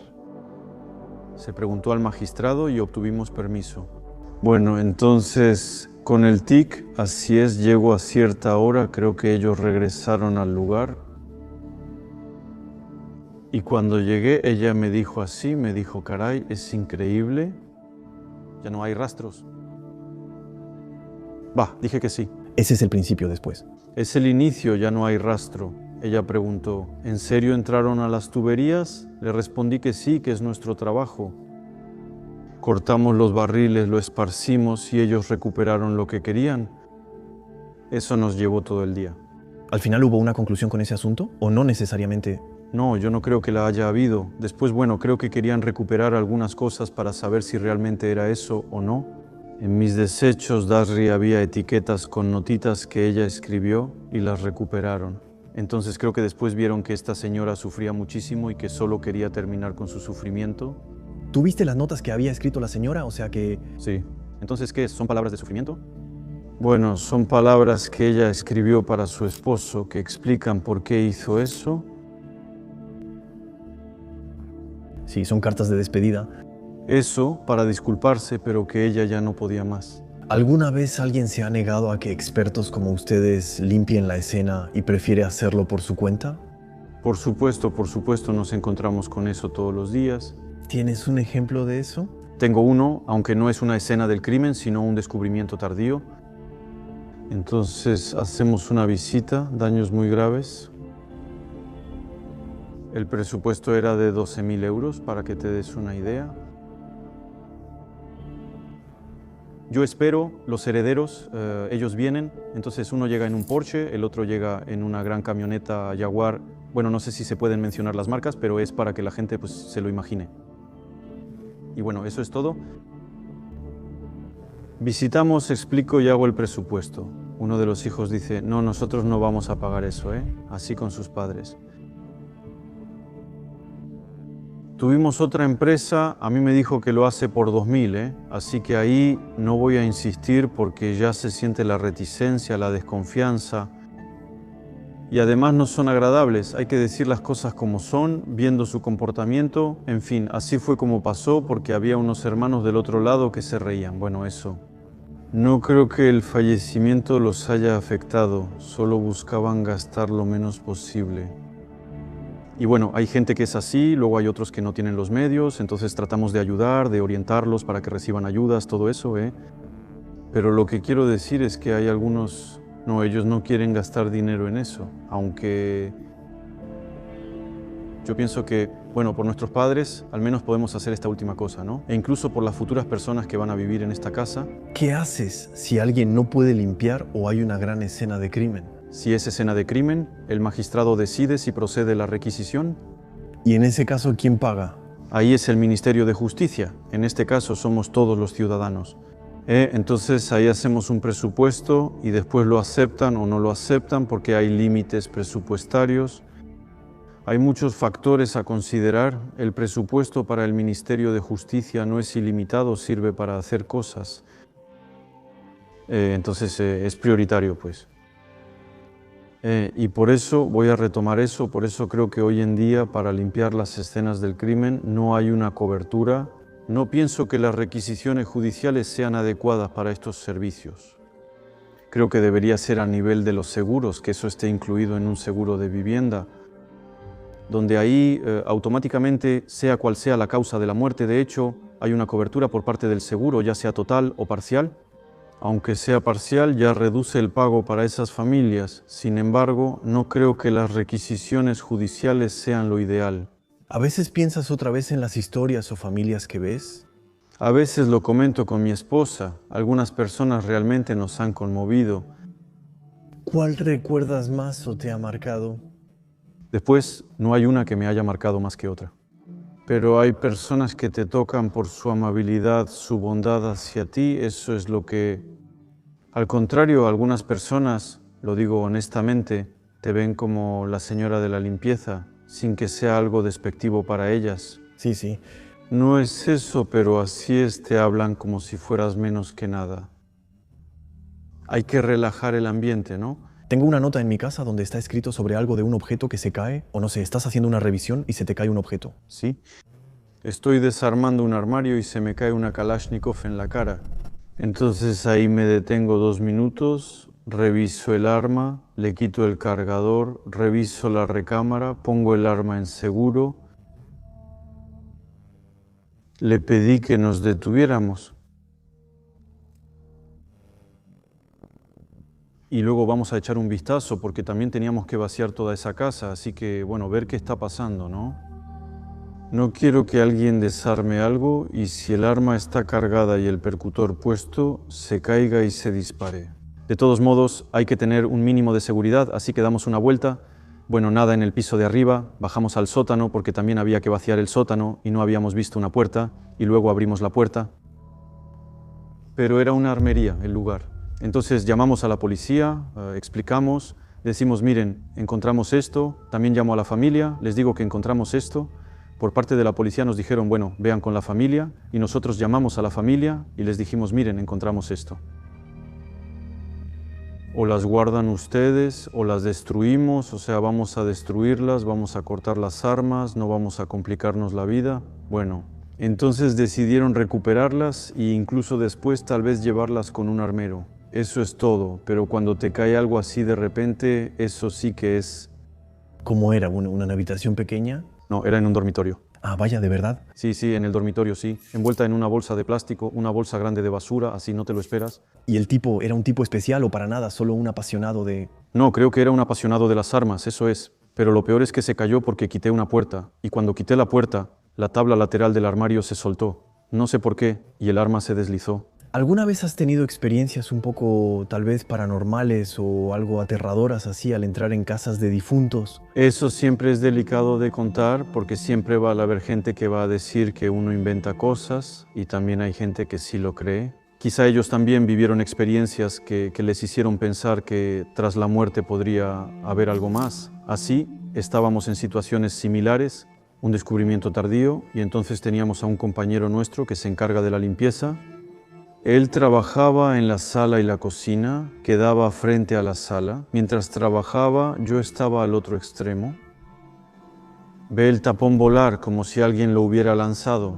Se preguntó al magistrado y obtuvimos permiso. Bueno, entonces, con el TIC, así es, llego a cierta hora, creo que ellos regresaron al lugar. Y cuando llegué, ella me dijo así, me dijo, caray, es increíble, ya no hay rastros. Dije que sí. Ese es el principio después. Es el inicio, ya no hay rastro. Ella preguntó, ¿en serio entraron a las tuberías? Le respondí que sí, que es nuestro trabajo. Cortamos los barriles, lo esparcimos y ellos recuperaron lo que querían. Eso nos llevó todo el día. ¿Al final hubo una conclusión con ese asunto o no necesariamente? No, yo no creo que la haya habido. Después, bueno, creo que querían recuperar algunas cosas para saber si realmente era eso o no. En mis desechos DASRI había etiquetas con notitas que ella escribió y las recuperaron. Entonces creo que después vieron que esta señora sufría muchísimo y que solo quería terminar con su sufrimiento. ¿Tú viste las notas que había escrito la señora? O sea que... Sí. Entonces, ¿qué es? ¿Son palabras de sufrimiento? Bueno, son palabras que ella escribió para su esposo que explican por qué hizo eso. Sí, son cartas de despedida. Eso para disculparse, pero que ella ya no podía más. ¿Alguna vez alguien se ha negado a que expertos como ustedes limpien la escena y prefiere hacerlo por su cuenta? Por supuesto, nos encontramos con eso todos los días. ¿Tienes un ejemplo de eso? Tengo uno, aunque no es una escena del crimen, sino un descubrimiento tardío. Entonces hacemos una visita, daños muy graves. El presupuesto era de 12.000 euros, para que te des una idea. Yo espero, los herederos, ellos vienen, entonces uno llega en un Porsche, el otro llega en una gran camioneta Jaguar. Bueno, no sé si se pueden mencionar las marcas, pero es para que la gente pues, se lo imagine. Y bueno, eso es todo. Visitamos, explico y hago el presupuesto. Uno de los hijos dice, no, nosotros no vamos a pagar eso, así con sus padres. Tuvimos otra empresa, a mí me dijo que lo hace por 2.000, así que ahí no voy a insistir porque ya se siente la reticencia, la desconfianza. Y además no son agradables, hay que decir las cosas como son, viendo su comportamiento. En fin, así fue como pasó porque había unos hermanos del otro lado que se reían. Bueno, eso. No creo que el fallecimiento los haya afectado, solo buscaban gastar lo menos posible. Y bueno, hay gente que es así, luego hay otros que no tienen los medios, entonces tratamos de ayudar, de orientarlos para que reciban ayudas, todo eso, Pero lo que quiero decir es que hay algunos, no, ellos no quieren gastar dinero en eso, aunque yo pienso que, bueno, por nuestros padres al menos podemos hacer esta última cosa, ¿no? E incluso por las futuras personas que van a vivir en esta casa. ¿Qué haces si alguien no puede limpiar o hay una gran escena de crimen? Si es escena de crimen, el magistrado decide si procede la requisición. ¿Y en ese caso quién paga? Ahí es el Ministerio de Justicia. En este caso somos todos los ciudadanos. Entonces ahí hacemos un presupuesto y después lo aceptan o no lo aceptan porque hay límites presupuestarios. Hay muchos factores a considerar. El presupuesto para el Ministerio de Justicia no es ilimitado, sirve para hacer cosas. Entonces es prioritario, pues. Y por eso voy a retomar eso, por eso creo que hoy en día para limpiar las escenas del crimen no hay una cobertura. No pienso que las requisiciones judiciales sean adecuadas para estos servicios. Creo que debería ser a nivel de los seguros, que eso esté incluido en un seguro de vivienda, donde ahí automáticamente, sea cual sea la causa de la muerte, de hecho, hay una cobertura por parte del seguro, ya sea total o parcial. Aunque sea parcial, ya reduce el pago para esas familias. Sin embargo, no creo que las requisiciones judiciales sean lo ideal. ¿A veces piensas otra vez en las historias o familias que ves? A veces lo comento con mi esposa. Algunas personas realmente nos han conmovido. ¿Cuál recuerdas más o te ha marcado? Después, no hay una que me haya marcado más que otra. Pero hay personas que te tocan por su amabilidad, su bondad hacia ti, eso es lo que... Al contrario, algunas personas, lo digo honestamente, te ven como la señora de la limpieza, sin que sea algo despectivo para ellas. Sí. No es eso, pero así es, te hablan como si fueras menos que nada. Hay que relajar el ambiente, ¿no? Tengo una nota en mi casa donde está escrito sobre algo de un objeto que se cae, o no sé, estás haciendo una revisión y se te cae un objeto. Sí. Estoy desarmando un armario y se me cae una Kalashnikov en la cara. Entonces ahí me detengo 2 minutos, reviso el arma, le quito el cargador, reviso la recámara, pongo el arma en seguro. Le pedí que nos detuviéramos. Y luego vamos a echar un vistazo porque también teníamos que vaciar toda esa casa, así que, bueno, ver qué está pasando, ¿no? No quiero que alguien desarme algo y si el arma está cargada y el percutor puesto, se caiga y se dispare. De todos modos, hay que tener un mínimo de seguridad, así que damos una vuelta. Bueno, nada en el piso de arriba, bajamos al sótano porque también había que vaciar el sótano y no habíamos visto una puerta, y luego abrimos la puerta. Pero era una armería el lugar. Entonces llamamos a la policía, explicamos, Decimos, miren, encontramos esto, también llamo a la familia, les digo que encontramos esto. Por parte de la policía nos dijeron, bueno, vean con la familia, y nosotros llamamos a la familia y les dijimos, miren, encontramos esto. O las guardan ustedes, o las destruimos, o sea, vamos a destruirlas, vamos a cortar las armas, no vamos a complicarnos la vida. Bueno, entonces decidieron recuperarlas e incluso después tal vez llevarlas con un armero. Eso es todo, pero cuando te cae algo así de repente, eso sí que es... ¿Cómo era? ¿Una habitación pequeña? No, era en un dormitorio. Ah, vaya, ¿de verdad? Sí, en el dormitorio, sí. Envuelta en una bolsa de plástico, una bolsa grande de basura, así no te lo esperas. ¿Y el tipo era un tipo especial o para nada, solo un apasionado de...? No, creo que era un apasionado de las armas, eso es. Pero lo peor es que se cayó porque quité una puerta. Y cuando quité la puerta, la tabla lateral del armario se soltó. No sé por qué, y el arma se deslizó. ¿Alguna vez has tenido experiencias un poco tal vez paranormales o algo aterradoras así al entrar en casas de difuntos? Eso siempre es delicado de contar porque siempre va a haber gente que va a decir que uno inventa cosas y también hay gente que sí lo cree. Quizá ellos también vivieron experiencias que les hicieron pensar que tras la muerte podría haber algo más. Así, estábamos en situaciones similares, un descubrimiento tardío, y entonces teníamos a un compañero nuestro que se encarga de la limpieza. Él trabajaba en la sala y la cocina, quedaba frente a la sala. Mientras trabajaba, yo estaba al otro extremo. Ve el tapón volar como si alguien lo hubiera lanzado.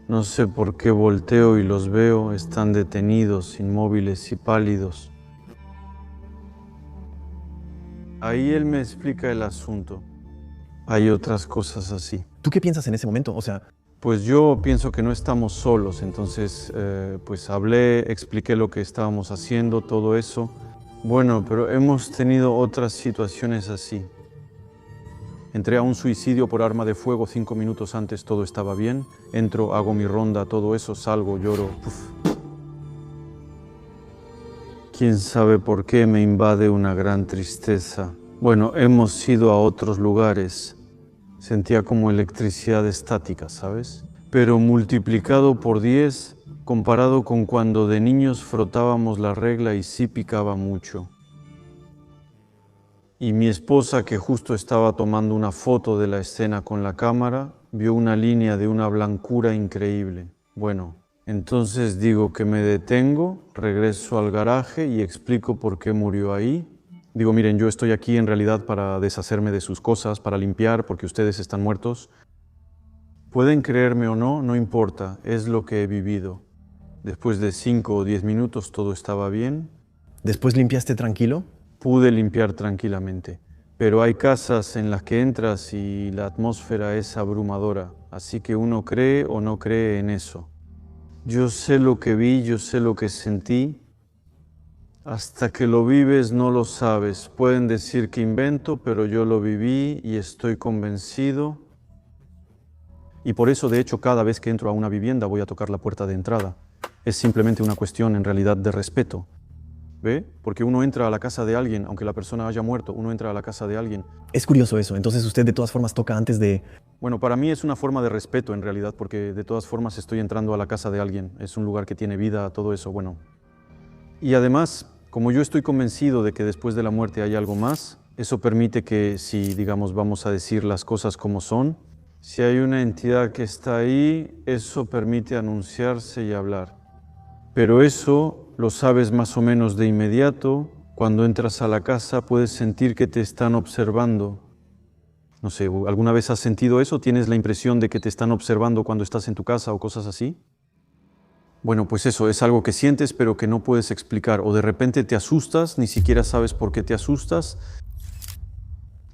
No sé por qué volteo y los veo, están detenidos, inmóviles y pálidos. Ahí él me explica el asunto. Hay otras cosas así. ¿Tú qué piensas en ese momento? O sea... Pues yo pienso que no estamos solos, entonces pues hablé, expliqué lo que estábamos haciendo, todo eso. Bueno, pero hemos tenido otras situaciones así. Entré a un suicidio por arma de fuego 5 minutos antes, todo estaba bien. Entro, hago mi ronda, todo eso, salgo, lloro. Uf. ¿Quién sabe por qué me invade una gran tristeza? Bueno, hemos ido a otros lugares. Sentía como electricidad estática, ¿sabes? Pero multiplicado por 10, comparado con cuando de niños frotábamos la regla y sí picaba mucho. Y mi esposa, que justo estaba tomando una foto de la escena con la cámara, vio una línea de una blancura increíble. Bueno, entonces digo que me detengo, regreso al garaje y explico por qué murió ahí. Digo, miren, yo estoy aquí en realidad para deshacerme de sus cosas, para limpiar, porque ustedes están muertos. Pueden creerme o no, no importa, es lo que he vivido. Después de 5 o 10 minutos todo estaba bien. ¿Después limpiaste tranquilo? Pude limpiar tranquilamente, pero hay casas en las que entras y la atmósfera es abrumadora, así que uno cree o no cree en eso. Yo sé lo que vi, yo sé lo que sentí. Hasta que lo vives no lo sabes. Pueden decir que invento, pero yo lo viví y estoy convencido. Y por eso, de hecho, cada vez que entro a una vivienda voy a tocar la puerta de entrada. Es simplemente una cuestión, en realidad, de respeto. ¿Ve? Porque uno entra a la casa de alguien, aunque la persona haya muerto, uno entra a la casa de alguien. Es curioso eso. Entonces usted de todas formas toca antes de... Bueno, para mí es una forma de respeto, en realidad, porque de todas formas estoy entrando a la casa de alguien. Es un lugar que tiene vida, todo eso, bueno. Y además, como yo estoy convencido de que después de la muerte hay algo más, eso permite que si, digamos, vamos a decir las cosas como son, si hay una entidad que está ahí, eso permite anunciarse y hablar. Pero eso lo sabes más o menos de inmediato. Cuando entras a la casa puedes sentir que te están observando. No sé, ¿alguna vez has sentido eso? ¿Tienes la impresión de que te están observando cuando estás en tu casa o cosas así? Bueno, pues eso, es algo que sientes pero que no puedes explicar. O de repente te asustas, ni siquiera sabes por qué te asustas.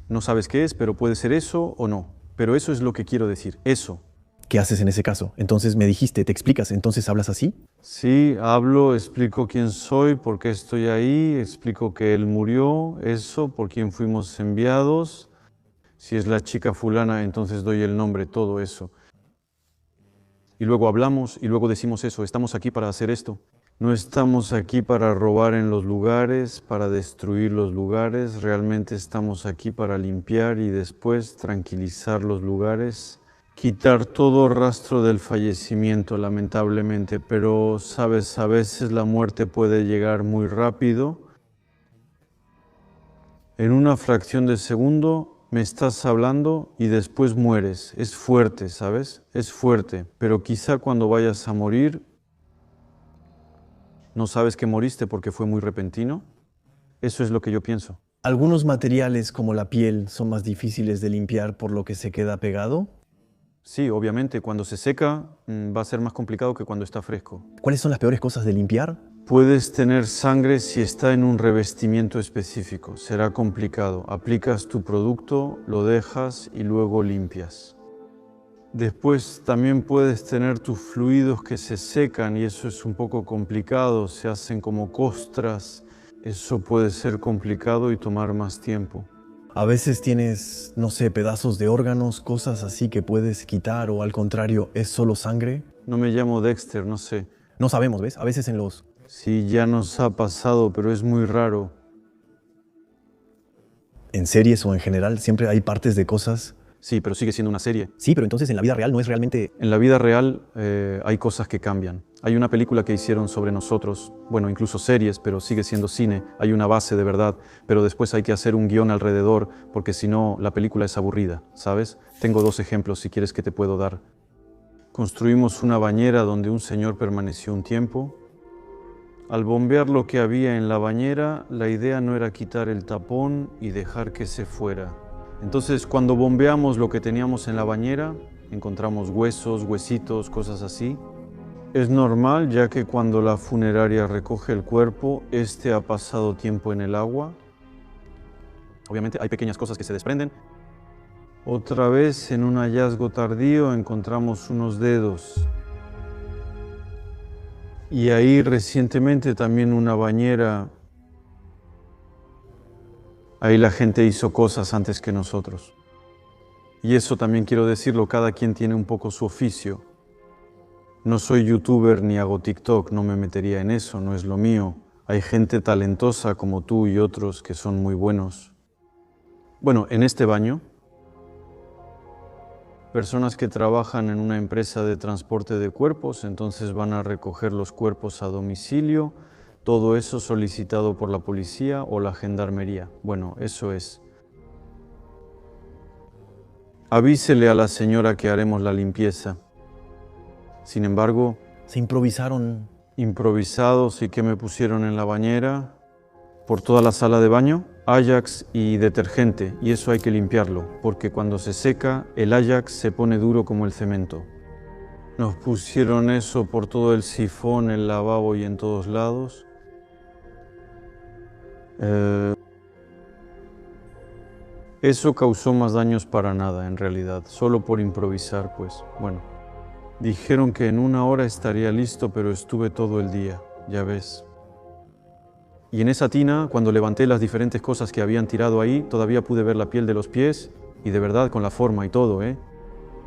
No sabes qué es, pero puede ser eso o no. Pero eso es lo que quiero decir, eso. ¿Qué haces en ese caso? Entonces me dijiste, ¿te explicas? ¿Entonces hablas así? Sí, hablo, explico quién soy, por qué estoy ahí, explico que él murió, eso, por quién fuimos enviados. Si es la chica fulana, entonces doy el nombre, todo eso. Y luego hablamos y luego decimos eso, estamos aquí para hacer esto. No estamos aquí para robar en los lugares, para destruir los lugares, realmente estamos aquí para limpiar y después tranquilizar los lugares, quitar todo rastro del fallecimiento, lamentablemente, pero sabes, a veces la muerte puede llegar muy rápido En una fracción de segundo me estás hablando y después mueres. Es fuerte, ¿sabes? Es fuerte, pero quizá cuando vayas a morir no sabes que moriste porque fue muy repentino. Eso es lo que yo pienso. ¿Algunos materiales como la piel son más difíciles de limpiar por lo que se queda pegado? Sí, obviamente, cuando se seca va a ser más complicado que cuando está fresco. ¿Cuáles son las peores cosas de limpiar? Puedes tener sangre si está en un revestimiento específico. Será complicado. Aplicas tu producto, lo dejas y luego limpias. Después también puedes tener tus fluidos que se secan y eso es un poco complicado. Se hacen como costras. Eso puede ser complicado y tomar más tiempo. A veces tienes, no sé, pedazos de órganos, cosas así que puedes quitar o al contrario, ¿es solo sangre? No me llamo Dexter, no sé. No sabemos, ¿ves? A veces en los... Sí, ya nos ha pasado, pero es muy raro. En series o en general siempre hay partes de cosas. Sí, pero sigue siendo una serie. Sí, pero entonces en la vida real no es realmente... En la vida real hay cosas que cambian. Hay una película que hicieron sobre nosotros, bueno, incluso series, pero sigue siendo cine. Hay una base de verdad, pero después hay que hacer un guión alrededor, porque si no, la película es aburrida, ¿sabes? Tengo 2 ejemplos si quieres que te puedo dar. Construimos una bañera donde un señor permaneció un tiempo. Al bombear lo que había en la bañera, la idea no era quitar el tapón y dejar que se fuera. Entonces, cuando bombeamos lo que teníamos en la bañera, encontramos huesos, huesitos, cosas así. Es normal, ya que cuando la funeraria recoge el cuerpo, este ha pasado tiempo en el agua. Obviamente hay pequeñas cosas que se desprenden. Otra vez, en un hallazgo tardío, encontramos unos dedos. Y ahí recientemente también una bañera. Ahí la gente hizo cosas antes que nosotros. Y eso también quiero decirlo, cada quien tiene un poco su oficio. No soy youtuber ni hago TikTok, no me metería en eso, no es lo mío. Hay gente talentosa como tú y otros que son muy buenos. Bueno, en este baño, personas que trabajan en una empresa de transporte de cuerpos, entonces van a recoger los cuerpos a domicilio, todo eso solicitado por la policía o la gendarmería. Bueno, eso es. Avísele a la señora que haremos la limpieza. Sin embargo, Se improvisaron. improvisados y que me pusieron en la bañera, por toda la sala de baño, Ajax y detergente, y eso hay que limpiarlo, porque cuando se seca, el Ajax se pone duro como el cemento. Nos pusieron eso por todo el sifón, el lavabo y en todos lados. Eso causó más daños para nada, en realidad, solo por improvisar, pues, bueno. Dijeron que en 1 hora estaría listo, pero estuve todo el día, ya ves. Y en esa tina, cuando levanté las diferentes cosas que habían tirado ahí, todavía pude ver la piel de los pies, y de verdad con la forma y todo, ¿eh?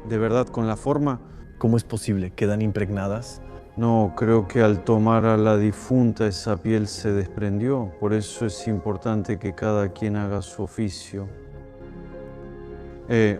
De verdad con la forma. ¿Cómo es posible? ¿Quedan impregnadas? No, creo que al tomar a la difunta esa piel se desprendió, por eso es importante que cada quien haga su oficio.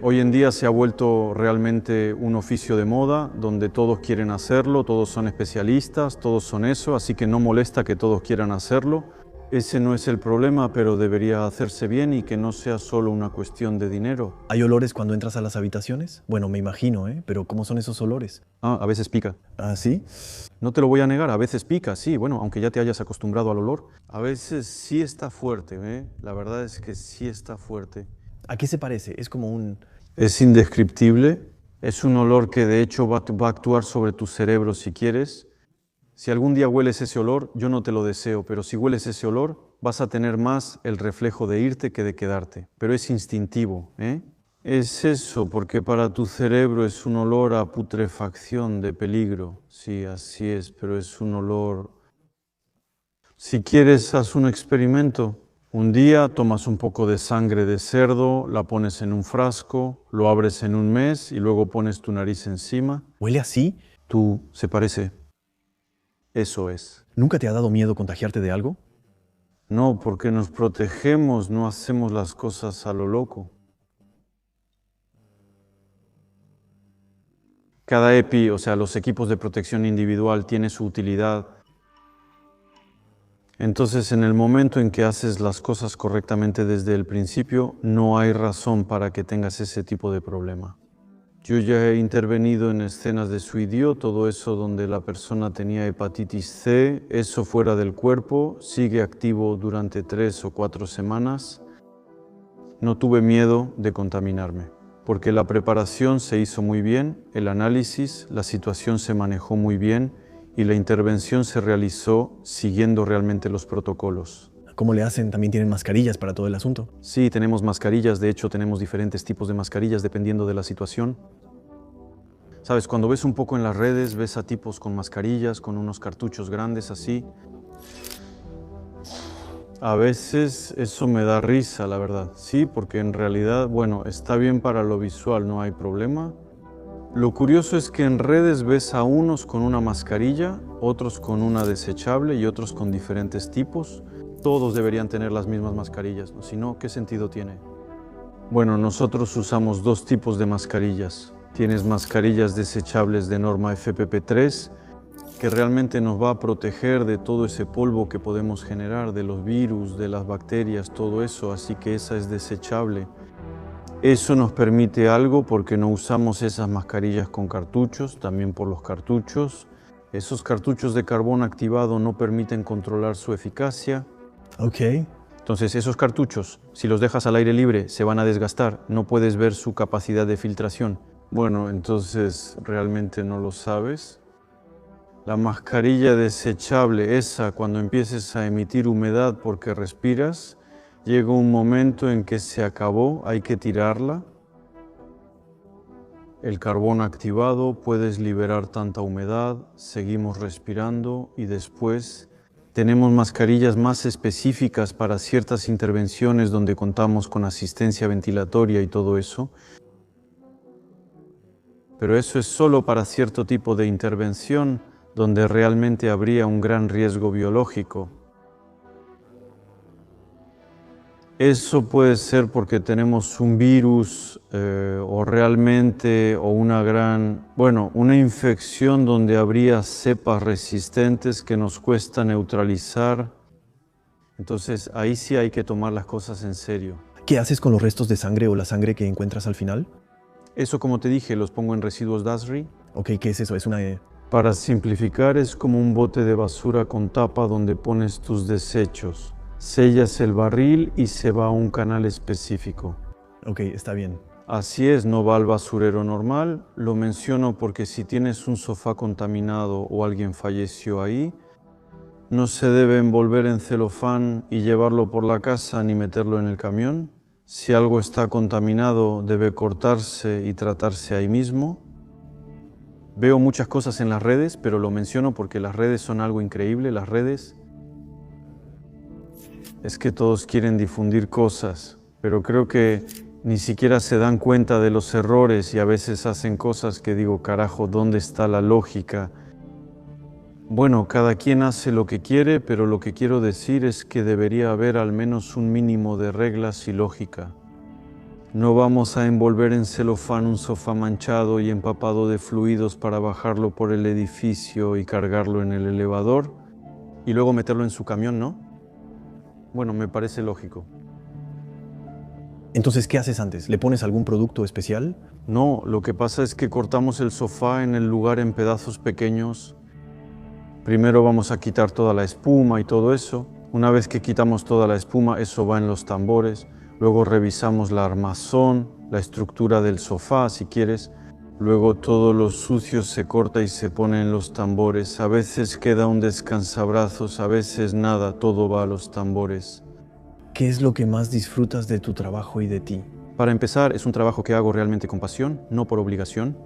Hoy en día se ha vuelto realmente un oficio de moda, donde todos quieren hacerlo, todos son especialistas, todos son eso, así que no molesta que todos quieran hacerlo. Ese no es el problema, pero debería hacerse bien y que no sea solo una cuestión de dinero. ¿Hay olores cuando entras a las habitaciones? Bueno, me imagino, ¿eh? Pero ¿cómo son esos olores? A veces pica. ¿Ah, sí? No te lo voy a negar, a veces pica, sí, bueno, aunque ya te hayas acostumbrado al olor. A veces sí está fuerte, ¿eh? La verdad es que sí está fuerte. ¿A qué se parece? Es como un... Es indescriptible, es un olor que de hecho va a actuar sobre tu cerebro si quieres. Si algún día hueles ese olor, yo no te lo deseo, pero si hueles ese olor, vas a tener más el reflejo de irte que de quedarte. Pero es instintivo, ¿eh? Es eso, porque para tu cerebro es un olor a putrefacción, de peligro. Sí, así es, pero es un olor... Si quieres, haz un experimento. Un día tomas un poco de sangre de cerdo, la pones en un frasco, lo abres en 1 mes y luego pones tu nariz encima. ¿Huele así? Tú, se parece. Eso es. ¿Nunca te ha dado miedo contagiarte de algo? No, porque nos protegemos, no hacemos las cosas a lo loco. Cada EPI, o sea, los equipos de protección individual, tiene su utilidad. Entonces, en el momento en que haces las cosas correctamente desde el principio, no hay razón para que tengas ese tipo de problema. Yo ya he intervenido en escenas de suicidio, todo eso donde la persona tenía hepatitis C, eso fuera del cuerpo, sigue activo durante 3 o 4 semanas. No tuve miedo de contaminarme, porque la preparación se hizo muy bien, el análisis, la situación se manejó muy bien y la intervención se realizó siguiendo realmente los protocolos. ¿Cómo le hacen? ¿También tienen mascarillas para todo el asunto? Sí, tenemos mascarillas, de hecho tenemos diferentes tipos de mascarillas dependiendo de la situación. Sabes, cuando ves un poco en las redes, ves a tipos con mascarillas, con unos cartuchos grandes así. A veces eso me da risa, la verdad. Sí, porque en realidad, bueno, está bien para lo visual, no hay problema. Lo curioso es que en redes ves a unos con una mascarilla, otros con una desechable y otros con diferentes tipos. Todos deberían tener las mismas mascarillas, ¿no? Si no, ¿qué sentido tiene? Bueno, nosotros usamos 2 tipos de mascarillas. Tienes mascarillas desechables de norma FPP3, que realmente nos va a proteger de todo ese polvo que podemos generar, de los virus, de las bacterias, todo eso, así que esa es desechable. Eso nos permite algo porque no usamos esas mascarillas con cartuchos, también por los cartuchos. Esos cartuchos de carbón activado no permiten controlar su eficacia. Ok. Entonces esos cartuchos, si los dejas al aire libre, se van a desgastar, no puedes ver su capacidad de filtración. Bueno, entonces realmente no lo sabes. La mascarilla desechable, esa cuando empieces a emitir humedad porque respiras, llega un momento en que se acabó, hay que tirarla. El carbón activado, puedes liberar tanta humedad, seguimos respirando y después tenemos mascarillas más específicas para ciertas intervenciones donde contamos con asistencia ventilatoria y todo eso. Pero eso es solo para cierto tipo de intervención donde realmente habría un gran riesgo biológico. Eso puede ser porque tenemos un virus o realmente una infección donde habría cepas resistentes que nos cuesta neutralizar. Entonces ahí sí hay que tomar las cosas en serio. ¿Qué haces con los restos de sangre o la sangre que encuentras al final? Eso, como te dije, los pongo en residuos DASRI. Ok, ¿qué es eso? Es una... Para simplificar, es como un bote de basura con tapa donde pones tus desechos. Sellas el barril y se va a un canal específico. Ok, está bien. Así es, no va al basurero normal. Lo menciono porque si tienes un sofá contaminado o alguien falleció ahí, no se debe envolver en celofán y llevarlo por la casa ni meterlo en el camión. Si algo está contaminado, debe cortarse y tratarse ahí mismo. Veo muchas cosas en las redes, pero lo menciono porque las redes son algo increíble. Las redes es que todos quieren difundir cosas, pero creo que ni siquiera se dan cuenta de los errores y a veces hacen cosas que digo, carajo, ¿dónde está la lógica? Bueno, cada quien hace lo que quiere, pero lo que quiero decir es que debería haber al menos un mínimo de reglas y lógica. No vamos a envolver en celofán un sofá manchado y empapado de fluidos para bajarlo por el edificio y cargarlo en el elevador y luego meterlo en su camión, ¿no? Bueno, me parece lógico. Entonces, ¿qué haces antes? ¿Le pones algún producto especial? No, lo que pasa es que cortamos el sofá en el lugar en pedazos pequeños. Primero vamos a quitar toda la espuma y todo eso. Una vez que quitamos toda la espuma, eso va en los tambores. Luego revisamos la armazón, la estructura del sofá, si quieres. Luego todo lo sucio se corta y se pone en los tambores. A veces queda un descansabrazos, a veces nada, todo va a los tambores. ¿Qué es lo que más disfrutas de tu trabajo y de ti? Para empezar, es un trabajo que hago realmente con pasión, no por obligación.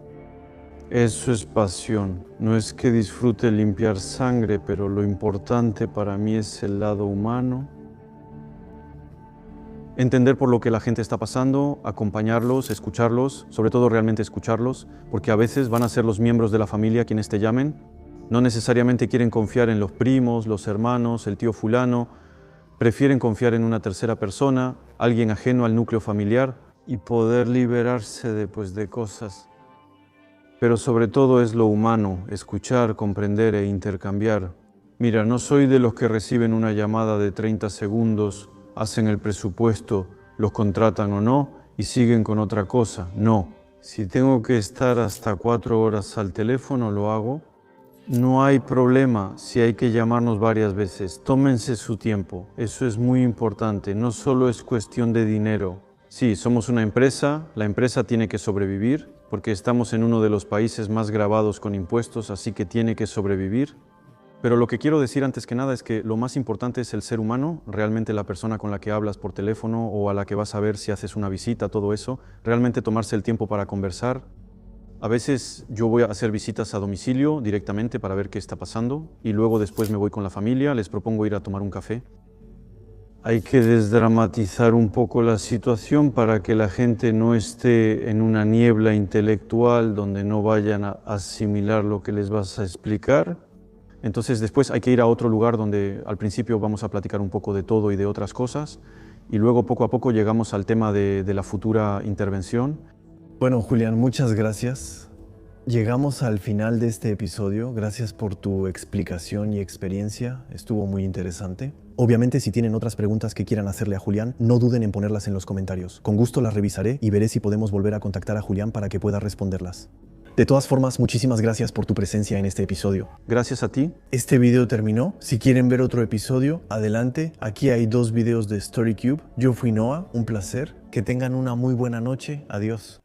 Eso es pasión. No es que disfrute limpiar sangre, pero lo importante para mí es el lado humano. Entender por lo que la gente está pasando, acompañarlos, escucharlos, sobre todo realmente escucharlos, porque a veces van a ser los miembros de la familia quienes te llamen. No necesariamente quieren confiar en los primos, los hermanos, el tío fulano. Prefieren confiar en una tercera persona, alguien ajeno al núcleo familiar y poder liberarse de cosas. Pero sobre todo es lo humano, escuchar, comprender e intercambiar. Mira, no soy de los que reciben una llamada de 30 segundos, hacen el presupuesto, los contratan o no y siguen con otra cosa. No. Si tengo que estar hasta 4 horas al teléfono, lo hago. No hay problema si hay que llamarnos varias veces. Tómense su tiempo. Eso es muy importante. No solo es cuestión de dinero. Sí, somos una empresa. La empresa tiene que sobrevivir porque estamos en uno de los países más gravados con impuestos, así que tiene que sobrevivir. Pero lo que quiero decir antes que nada es que lo más importante es el ser humano, realmente la persona con la que hablas por teléfono o a la que vas a ver si haces una visita, todo eso, realmente tomarse el tiempo para conversar. A veces yo voy a hacer visitas a domicilio directamente para ver qué está pasando y luego después me voy con la familia, les propongo ir a tomar un café. Hay que desdramatizar un poco la situación para que la gente no esté en una niebla intelectual donde no vayan a asimilar lo que les vas a explicar. Entonces después hay que ir a otro lugar donde al principio vamos a platicar un poco de todo y de otras cosas y luego poco a poco llegamos al tema de la futura intervención. Bueno, Julián, muchas gracias. Llegamos al final de este episodio. Gracias por tu explicación y experiencia. Estuvo muy interesante. Obviamente, si tienen otras preguntas que quieran hacerle a Julián, no duden en ponerlas en los comentarios. Con gusto las revisaré y veré si podemos volver a contactar a Julián para que pueda responderlas. De todas formas, muchísimas gracias por tu presencia en este episodio. Gracias a ti. Este video terminó. Si quieren ver otro episodio, adelante. Aquí hay 2 videos de StoryCube. Yo fui Noah, un placer. Que tengan una muy buena noche. Adiós.